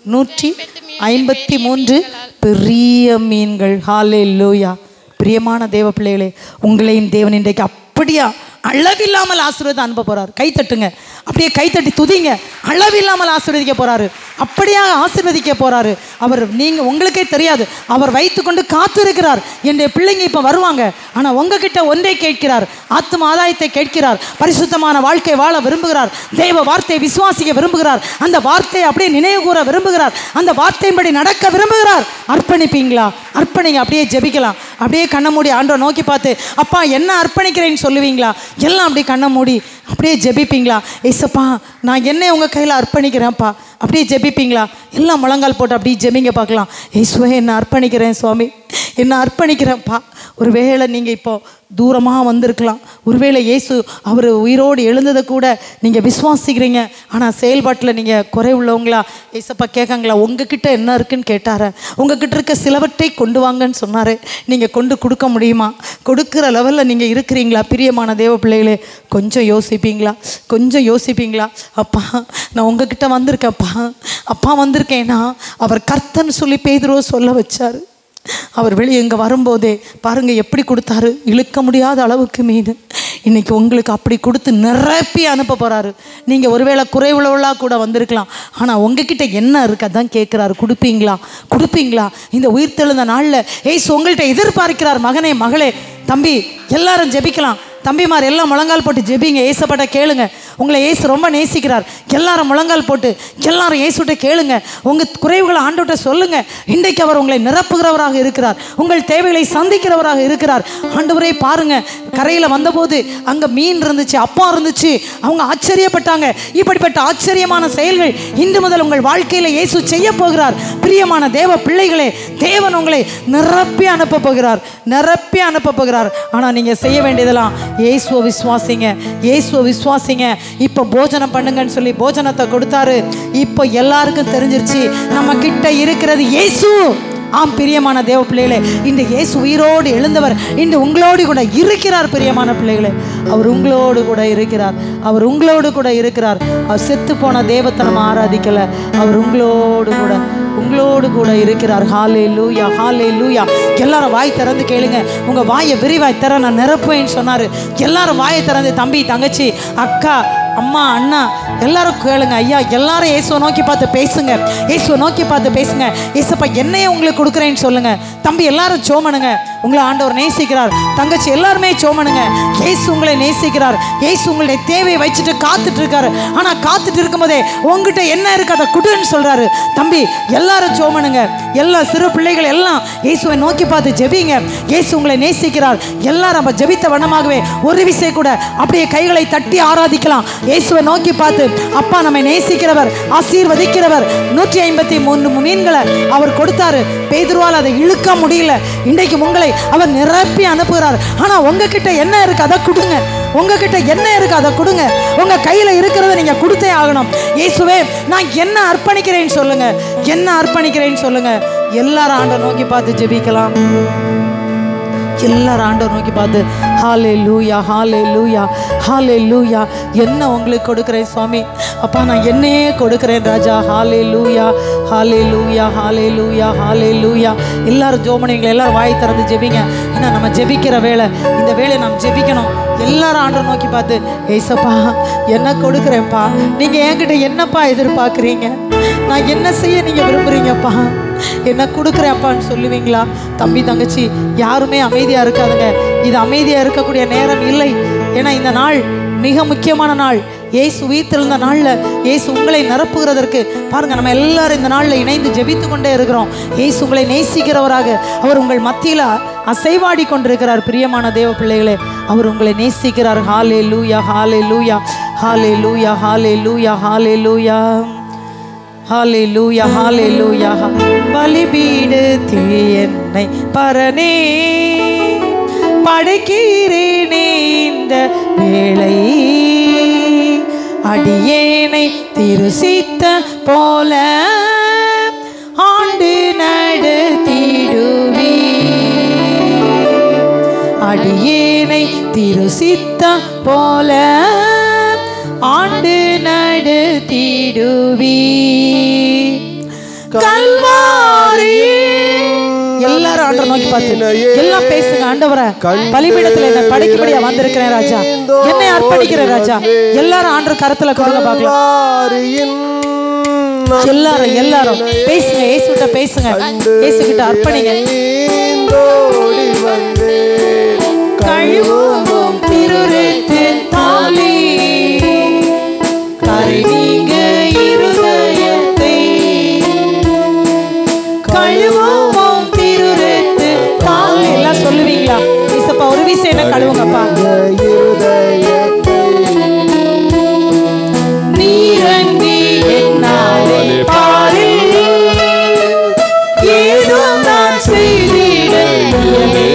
153 பெரிய மீன்கள். ஹல்லேலூயா. பிரியமான தேவ பிள்ளைகளே, உங்களையும் தேவன் இன்றைக்கு அப்படியா அளவில்லாமல் ஆசீர்வாதம் அனுப்ப போறாரு. கை தட்டுங்க, அப்படியே கை தட்டி துதிங்க. அளவில்லாமல் ஆசீர்வதிக்க போறாரு, அப்படியாக ஆசீர்வதிக்க போறாரு. அவர் நீங்க உங்களுக்கே தெரியாது, அவர் வைத்துக்கொண்டு காத்து இருக்கிறார். என்னுடைய பிள்ளைங்க இப்ப வருவாங்க, ஆனா உங்ககிட்ட ஒன்றை கேட்கிறார், ஆத்தும ஆதாயத்தை கேட்கிறார். பரிசுத்தமான வாழ்க்கை வாழ விரும்புகிறார், தேவ வார்த்தையை விசுவாசிக்க விரும்புகிறார், அந்த வார்த்தையை அப்படியே நினைவு கூற விரும்புகிறார், அந்த வார்த்தையின்படி நடக்க விரும்புகிறார். அர்ப்பணிப்பீங்களா? அர்ப்பணிங்க. அப்படியே ஜெபிக்கலாம். அப்படியே கண்ணை மூடி ஆண்டவரை நோக்கி பார்த்து, அப்பா என்ன அர்ப்பணிக்கிறேன்னு சொல்லுவீங்களா? எல்லாம் அப்படியே கண்ணை மூடி அப்படியே ஜெபிப்பீங்களா? ஏசப்பா நான் என்னை உங்கள் கையில் அர்ப்பணிக்கிறேன்ப்பா. அப்படியே ஜெபிப்பீங்களா? எல்லாம் முழங்கால் போட்டு அப்படியே ஜெபிங்க பார்க்கலாம். ஏசுவே என்ன அர்ப்பணிக்கிறேன் சுவாமி, என்ன அர்ப்பணிக்கிறேன்ப்பா. ஒருவேளை நீங்கள் இப்போ தூரமாக வந்திருக்கலாம். ஒருவேளை இயேசு அவர் உயிரோடு எழுந்ததை கூட நீங்கள் விசுவாசிக்கிறீங்க, ஆனால் செயல்பாட்டில் நீங்கள் குறை உள்ளவங்களா? ஏசப்பா கேட்காங்களா? உங்ககிட்ட என்ன இருக்குன்னு கேட்டார, உங்ககிட்ட இருக்க சிலவற்றை கொண்டு வாங்கன்னு சொன்னார். நீங்கள் கொண்டு கொடுக்க முடியுமா? கொடுக்குற லெவலில் நீங்கள் இருக்கிறீங்களா? பிரியமான தேவ பிள்ளைகளே, கொஞ்சம் யோசிப்பீங்களா? கொஞ்சம் யோசிப்பீங்களா? அப்பா நான் உங்ககிட்ட வந்திருக்கேன்ப்பா, அப்பா வந்திருக்கேன்னா அவர் கர்த்தன்னு சொல்லி பேதுருவை சொல்ல வச்சார். அவர் வெளியே இங்கே வரும்போதே பாருங்கள் எப்படி கொடுத்தாரு, இழுக்க முடியாத அளவுக்கு மீன். இன்னைக்கு உங்களுக்கு அப்படி கொடுத்து நிரப்பி அனுப்ப போகிறாரு. நீங்கள் ஒருவேளை குறைவுள்ளவளாக கூட வந்திருக்கலாம், ஆனால் உங்ககிட்ட என்ன இருக்கு அதான் கேட்குறாரு. கொடுப்பீங்களா? கொடுப்பீங்களா? இந்த உயிர்த்தெழுந்த நாளில் ஏசு உங்கள்கிட்ட எதிர்பார்க்கிறார். மகனே மகளே தம்பி எல்லாரும் ஜெபிக்கலாம். தம்பிமார் எல்லாம் முழங்கால் போட்டு ஜெபிங்க. ஏசப்பட்ட கேளுங்க. உங்களை ஏசு ரொம்ப நேசிக்கிறார். எல்லாரும் முழங்கால் போட்டு எல்லாரும் ஏசுகிட்ட கேளுங்க. உங்கள் குறைவுகளை ஆண்டவர்கிட்ட சொல்லுங்க. இன்றைக்கு அவர் உங்களை நிரப்புகிறவராக இருக்கிறார், உங்கள் தேவைகளை சந்திக்கிறவராக இருக்கிறார். ஆண்டவரே பாருங்க, கரையில் வந்தபோது அங்கே மீன் இருந்துச்சு, அப்பா இருந்துச்சு. அவங்க ஆச்சரியப்பட்டாங்க. இப்படிப்பட்ட ஆச்சரியமான செயல்கள் இன்று முதல் உங்கள் வாழ்க்கையில் இயேசு செய்ய போகிறார். பிரியமான தேவ பிள்ளைகளே, தேவன் உங்களை நிரப்பி அனுப்ப போகிறார், நிரப்பி அனுப்ப போகிறார். ஆனால் நீங்கள் செய்ய வேண்டியதெல்லாம் இயேசுவை விசுவாசிங்க, இயேசுவை விசுவாசிங்க. இப்போ போஜனம் பண்ணுங்கன்னு சொல்லி போஜனத்தை கொடுத்தாரு. இப்போ எல்லாருக்கும் தெரிஞ்சிருச்சு நம்ம கிட்ட இருக்கிறது இயேசு. ஆம் பிரியமான தேவ பிள்ளைகளே, இந்த இயேசு உயிரோடு எழுந்தவர் இன்று உங்களோடு கூட இருக்கிறார். பிரியமான பிள்ளைகளே, அவர் உங்களோடு கூட இருக்கிறார், அவர் உங்களோடு கூட இருக்கிறார். அவர் செத்து போன தேவத்தை நம்ம ஆராதிக்கலை, அவர் உங்களோடு கூட இருக்கிறார். ஹல்லேலூயா, ஹல்லேலூயா. எல்லாரும் வாய் திறந்து கேளுங்க. உங்கள் வாயை விரிவாய் திற, நான் நிரப்புவேன்னு சொன்னார். எல்லாரும் வாயை திறந்து தம்பி தங்கச்சி அக்கா அம்மா அண்ணா எல்லாரும் கேளுங்க. ஐயா எல்லாரும் இயேசுவை நோக்கி பார்த்து பேசுங்க, இயேசுவை நோக்கி பார்த்து பேசுங்க. இயேசப்பா என்னையே உங்களுக்கு கொடுக்குறேன்னு சொல்லுங்க. தம்பி எல்லாரும் சோமனுங்க, உங்களை ஆண்டவர் நேசிக்கிறார். தங்கச்சி எல்லாருமே சோமனுங்க, இயேசு உங்களை நேசிக்கிறார். இயேசு உங்களுடைய தேவையை வச்சுட்டு காத்துட்டு இருக்காரு. ஆனால் காத்துட்டு இருக்கும்போதே உங்ககிட்ட என்ன இருக்கு அதை குடுன்னு சொல்றாரு. தம்பி எல்லாரும் சோமனுங்க, எல்லா சிறு பிள்ளைகள் எல்லாம் இயேசுவை நோக்கி பார்த்து ஜெபிங்க. இயேசு உங்களை நேசிக்கிறார். எல்லாரும் நம்ம ஜெபித்த வண்ணமாகவே ஒரு விசை கூட அப்படியே கைகளை தட்டி ஆராதிக்கலாம். இயேசுவை நோக்கி பார்த்து, அப்பா நம்மை நேசிக்கிறவர், ஆசீர்வதிக்கிறவர். 153 மீன்களை அவர் கொடுத்தாரு. பேதுருவால் அதை இழுக்க முடியல. இன்றைக்கு உங்களை அவர் நிரப்பி அனுப்புகிறார். ஆனா உங்ககிட்ட என்ன இருக்கு அதை கொடுங்க. உங்ககிட்ட என்ன இருக்கு அதை கொடுங்க. உங்க கையில இருக்கிறத நீங்க கொடுத்தே ஆகணும். இயேசுவே நான் என்ன அர்ப்பணிக்கிறேன்னு சொல்லுங்க, என்ன அர்ப்பணிக்கிறேன்னு சொல்லுங்க. எல்லாரும் ஆண்டவரை நோக்கி பார்த்து ஜெபிக்கலாம். எல்லாரும் ஆண்டவர் நோக்கி பார்த்து ஹல்லேலூயா, ஹல்லேலூயா, ஹல்லேலூயா. என்ன உங்களுக்கு கொடுக்குறேன் சுவாமி? அப்பா நான் என்னையே கொடுக்குறேன் ராஜா. ஹல்லேலூயா, ஹல்லேலூயா, ஹல்லேலூயா, ஹல்லேலூயா. எல்லாரும் ஜோமனிங்களை எல்லாரும் வாய் திறந்து ஜெபிங்க. ஏன்னா நம்ம ஜெபிக்கிற வேலை, இந்த வேலையை நாம் ஜெபிக்கணும். எல்லாரும் ஆண்டவர் நோக்கி பார்த்து, ஏசப்பா என்ன கொடுக்குறேன்ப்பா, நீங்கள் என்கிட்ட என்னப்பா எதிர்பார்க்குறீங்க, நான் என்ன செய்ய நீங்கள் விரும்புகிறீங்கப்பா, என்ன கொடுக்குறேன்ப்பான்னு சொல்லுவீங்களா? தம்பி தங்கச்சி யாருமே அமைதியாக இருக்காதுங்க. இது அமைதியாக இருக்கக்கூடிய நேரம் இல்லை. ஏன்னா இந்த நாள் மிக முக்கியமான நாள். இயேசு உயிர்த்தெழுந்த நாளில் இயேசு உங்களை நிரப்புகிறதற்கு பாருங்கள், நம்ம எல்லாரும் இந்த நாளில் இணைந்து ஜெபித்து கொண்டே இருக்கிறோம். இயேசு உங்களை நேசிக்கிறவராக அவர் உங்கள் மத்தியில் அசைவாடி கொண்டிருக்கிறார். பிரியமான தேவ பிள்ளைகளே, அவர் உங்களை நேசிக்கிறார். ஹல்லேலூயா, ஹல்லேலூயா, ஹல்லேலூயா, ஹல்லேலூயா, ஹல்லேலூயா, ஹல்லேலூயா, ஹல்லேலூயா. பலிபீடத்தில் என்னை பரனே படைக்கிறேனே இந்த வேளை, அடியேனை திருசித்த போல ஆண்டு நடத்திடுவி, அடியேனை திருசித்த போல ஆண்டு நடத்திடுவி. கல்வாரி எல்லாரும் ஆண்டவர் நோக்கி பார்த்து எல்லாம் பேசுங்க. ஆண்டவரே, பலிபீடத்துல என்னை படைக்கும்படியா வந்திருக்கிறேன் ராஜா, என்னை அர்ப்பணிக்கிறேன் ராஜா. எல்லாரும் ஆண்டவர் கரத்துல கொடுங்க பார்க்கலாம். எல்லாரும் எல்லாரும் பேசுங்க, இயேசுகிட்ட பேசுங்க, இயேசுகிட்ட அர்ப்பணிங்க. கழுவும் திருரத்தத்தாலே கரைநீங்க இருதயத்தை, கழுவும் திருரத்தத்தாலே. எல்லாம் சொல்லுவீங்களா? இயேசுப்பா ஒரு விஷயம் என்ன கழுவுங்கப்பா. நீரங்கி என்னாலே பாரில் ஏதோ நான் செய்திடலே,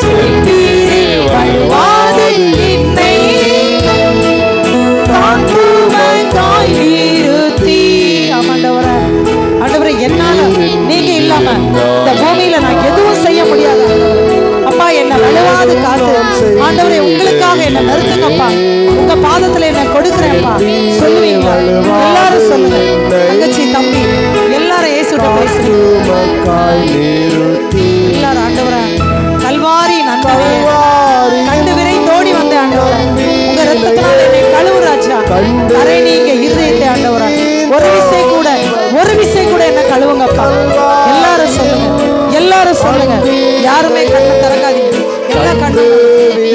செப்பீரே வழுவாது என்னை தாங்குவதாய் நிறுத்தி. ஆமாண்டவரே, ஆண்டவரே, என்னால நீங்க இல்லாம இந்த பூமியில நான் எதுவும் செய்ய முடியாது. அப்பா, என்ன வழுவாது காத்து ஆண்டவரே, உங்களுக்காக என்ன நிறுத்துங்கப்பா. உங்க பாதத்துல என்ன கொடுக்குறேன்ப்பா. சொல்லுவீங்களா? எல்லாரும் சொல்லுங்க. தங்கச்சி, தம்பி, எல்லாரும் இயேசுட்ட பேசுங்க. எல்லாரும் ஆண்டவரே, கல்வாரி நன்மையே கண்டு விரைந்தோடி வந்த ஆண்டவரே, உங்க ரத்தத்தினால என்னை கழுவு ராஜா. கரை நீங்க இருதயத்தை ஆண்டவரே, ஒரு விசை கூட என்ன கழுவுங்கப்பா. எல்லாரும் சொல்லுங்க, எல்லாரும் சொல்லுங்க. யாருமே கண்ணை திறக்காதீங்க.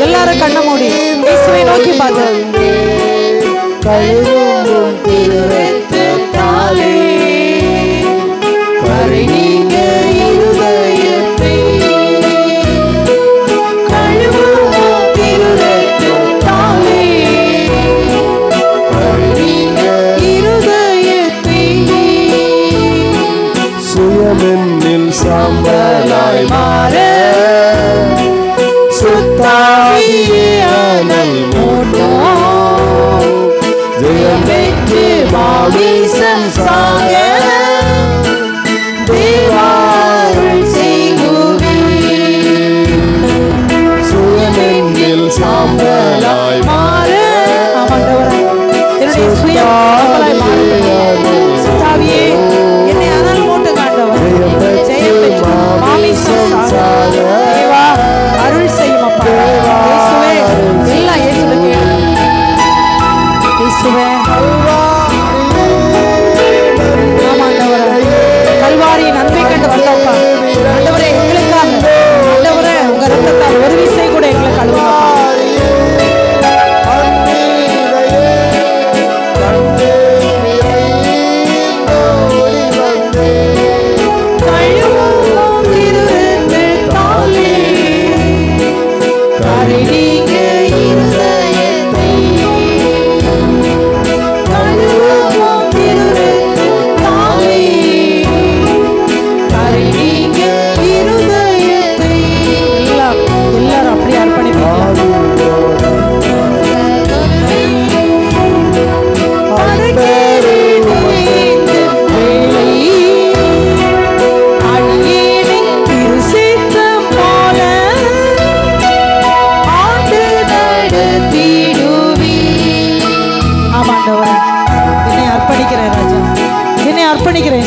எல்லாரும் கண்ணை மூடி இயேசுவை நோக்கி பார்த்து. கழுவும் திருரத்தத்தாலே கரை நீங்க இருதயத்தை, கழுவும் திருரத்தத்தாலே கரை நீங்க இருதயத்தை. சுயமென்னில் சாம்பலாய் மாற சுத்தாவியே அனல் மூட்டும், ஜெயம் பெற்று மாமிசம் சாக தேவாருள் செய்குவீர். சுயமென்னில் சாம்பலாய் மாற. ஆமாண்டவரே, என்னுடைய சுயம் சாம்பலாய் மாறட்டும். சுத்தாவியே என்னை அனல் மூட்டுங்க ஆண்டவரே. ஜெயம் பெற்று மாமிசம் சாக தேவா அருள் செய்யும் அப்பா. இயேசுவே, எல்லாம் இயேசுவே கேளு. இயேசுவே, ஆமாண்டவரே, கல்வாரி நன்மை கண்டு வந்தோம்ப்பா. ஆண்டவரே, எங்களுக்காக ஆண்டவரே உங்க ரத்தத்தால் ஒரு விசை கூட எங்களை கழுவுங்கப்பா.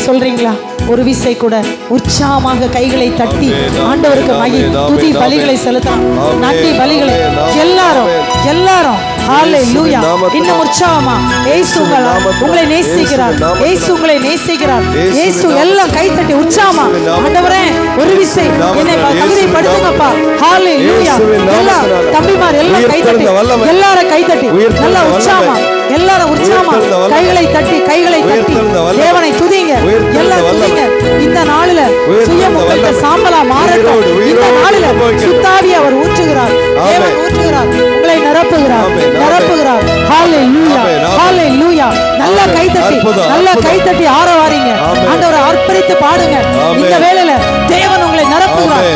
சொல்றீங்களா? ஒரு விசை கூட உற்சாகமாக கைகளை தட்டி ஆண்டவருக்கு துதி பலிகளை செலுத்தலாம். நன்றி பலிகளை எல்லாரும் எல்லாரும் ஹalleluya. இன்னும் உற்சாகமா இயேசு உங்களை நேசிக்கிறார். இயேசு உங்களை நேசிக்கிறார். இயேசு எல்லாம் கை தட்டி உற்சாகமா ஆண்டவரே ஒரு விசை என்னை தகுதிப்படுத்துங்கப்பா. ஹalleluya. எல்லாம் தம்பிமார் எல்லாம் கை தட்டி எல்லாரும் கை தட்டி நல்லா உற்சாகமா எல்லாரும் உற்சாகமா கைகளை தட்டி தேவனை துதிங்க. எல்லாம் துதிங்க. இந்த நாளில சுயம் உங்களுக்கு சாம்பலா மாறட்டும். இந்த நாளில சுத்தாவி அவர் ஊற்றுகிறார். தேவன் ஊற்றுகிறார். உங்களை நிரப்புகிறார். ஹalleluya ஹalleluya. நல்ல கை தட்டி ஆரவாரிங்க. ஆண்டவரை அர்ப்பணித்து பாடுங்க. இந்த வேளையில தேவன் உங்களை நிரப்புகிறார்.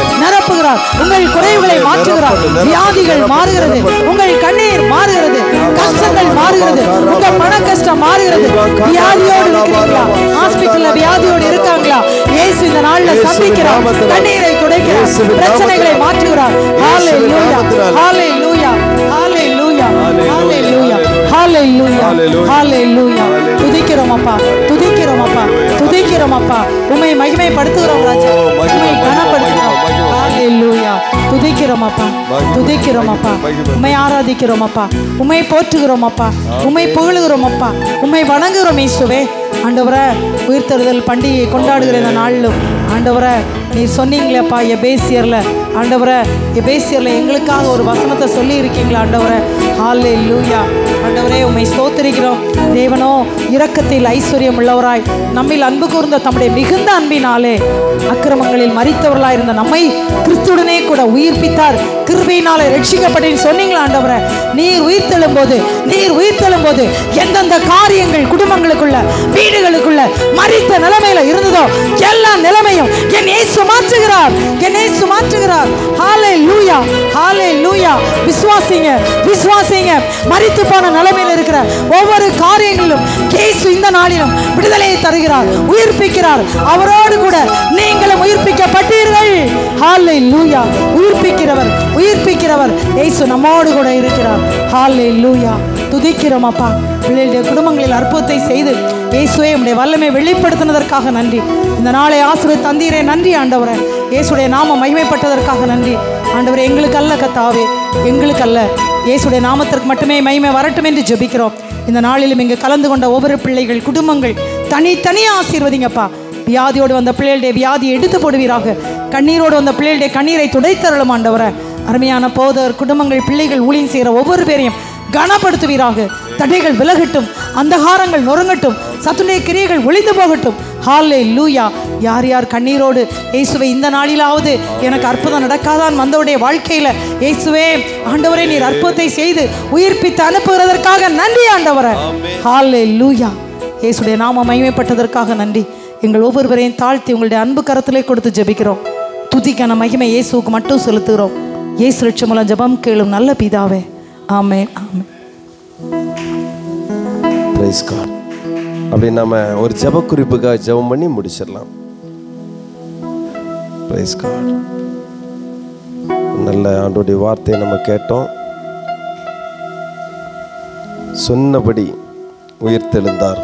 உங்கள் குறைவுகளை மாற்றுகிறார். வியாதிகள் மாறுகிறது. உங்கள் கண்ணீர் மாறுகிறது. கஷ்டங்கள் மாறுகிறது. உங்க பண கஷ்டம் மாறுகிறது. வியாதியோடு இருக்கிறீங்களா? ஹாஸ்பிட்டல்ல வியாதியோடு இருக்காங்களா? இயேசு இந்த நாள்ல சந்திக்கிறார். கண்ணீரை துடைக்கிறார். பிரச்சனைகளை மாற்றுகிறார். ஹalleluya ஹalleluya ஹalleluya ஹalleluya ஹalleluya ஹalleluya. துதிக்கிறோம் அப்பா. உம்மை மகிமைப்படுத்துகிறோம் ராஜா, உம்மை கனப்படுத்துகிறோம். ஹalleluya. துதிக்கிறோம் அப்பா, துதிக்கிறோம் அப்பா, உம்மை ஆராதிக்கிறோம் அப்பா, உம்மை போற்றுகிறோம் அப்பா, உம்மை புகழுகிறோம் அப்பா, உம்மை வணங்குகிறோம் இயேசுவே. ஆண்டவரே, உயிர்த்தெழுதல் பண்டிகை கொண்டாடுகிற இந்த நாளிலும் ஆண்டவரே நீ சொன்னீங்களேப்பா எபேசியர்ல, ஆண்டவரே எபேசியர்ல எங்களுக்காக ஒரு வசனத்தை சொல்லி இருக்கீங்களா ஆண்டவரே. ஹalleluya. ஆண்டவரே உம்மை ஸ்தோத்திரிக்கிறோம். தேவனோ இரக்கத்தில் ஐஸ்வர்யம் உள்ளவராய் நம்மில் அன்பு கூர்ந்த தம்முடைய மிகுந்த அன்பினாலே அக்கிரமங்களில் மரித்தவர்களாய் இருந்த நம்மை கிறிஸ்துடனே கூட உயிர்ப்பித்தார். கிருபையினாலே ரட்சிக்கப்பட்டேன்னு சொன்னீங்களா ஆண்டவரே. நீர் உயிர்த்தெழும் போது எந்தெந்த காரியங்கள் குடும்பங்களுக்குள்ள வீடுகளுக்குள்ள மரித்த நிலைமையில இருந்ததோ எல்லா நிலைமையும் என் இயேசு மாற்றுகிறார், என் இயேசு மாற்றுகிறார். ஹalleluya, ஹalleluya. விசுவாசிங்க. மரித்து போன நிலைமையில் இருக்கிற ஒவ்வொரு காரியங்களிலும் இயேசு இந்த நாளிலும் விடுதலையை தருகிறார், உயிர்ப்பிக்கிறார். அவரோடு கூட நீங்களும் உயிர்ப்பிக்கப்பட்டீர்கள். ஹalleluya. உயிர்ப்பிக்கிறவர் இயேசு நம்மோடு கூட இருக்கிறார். ஹalleluya. துதிக்கிறோம் அப்பா. பிள்ளைகளுடைய குடும்பங்களில் அற்புதத்தை செய்து இயேசுவே உம்முடைய வல்லமை வெளிப்படுத்தினதற்காக நன்றி. இந்த நாளை ஆசீர்வதித்து தந்தீரே, நன்றி ஆண்டவரே. இயேசுடைய நாமம் மகிமைப்பட்டதற்காக நன்றி ஆண்டவரே. எங்களுக்கு அல்ல கர்த்தாவே, எங்களுக்கு அல்ல, இயேசுடைய நாமத்திற்கு மட்டுமே மகிமை வரட்டும் என்று ஜெபிக்கிறோம். இந்த நாளிலும் இங்கு கலந்து கொண்ட ஒவ்வொரு பிள்ளைகள் குடும்பங்கள் தனித்தனியாக ஆசீர்வதிங்கப்பா. வியாதியோடு வந்த பிள்ளைகளுடைய வியாதியை எடுத்து போடுவீராக. கண்ணீரோடு வந்த பிள்ளைகளுடைய கண்ணீரை துடைத்தருளும் ஆண்டவரே. அருமையான போதர் குடும்பங்கள் பிள்ளைகள் ஊழியம் செய்கிற ஒவ்வொரு பேரையும் கனப்படுத்துவீராக. தடைகள் விலகட்டும், அந்தகாரங்கள் நொறுங்கட்டும், சத்துடைய கிரியைகள் ஒளிந்து போகட்டும். ஹalleluya. யார் யார் கண்ணீரோடு இயேசுவே இந்த நாளிலாவது எனக்கு அற்புதம் நடக்காதான் வந்தவருடைய வாழ்க்கையில இயேசுவே ஆண்டவரே நீர் அற்புதத்தை செய்து உயிர்ப்பித்து அனுப்புகிறதற்காக நன்றி ஆண்டவரே. ஹalleluya. இயேசுடைய நாமம் மகிமைப்பட்டதற்காக நன்றி. எங்கள் ஒவ்வொருவரையும் தாழ்த்தி உங்களுடைய அன்பு கரத்திலே கொடுத்து ஜெபிக்கிறோம். துதிக்கான மகிமை இயேசுவுக்கு மட்டும் செலுத்துகிறோம். இயேசு ரட்ச மூலம் ஜெபம் கேளும் நல்ல பிதாவே. ஆமென், ஆமென். Praise God. அப்படி நம்ம ஒரு ஜெப குறிப்புக்காக ஜெபம் பண்ணி முடிச்சிடலாம். Praise God. நல்ல ஆண்டவருடைய வார்த்தையை நம்ம கேட்டோம். சொன்னபடி உயிர்த்தெழுந்தார்.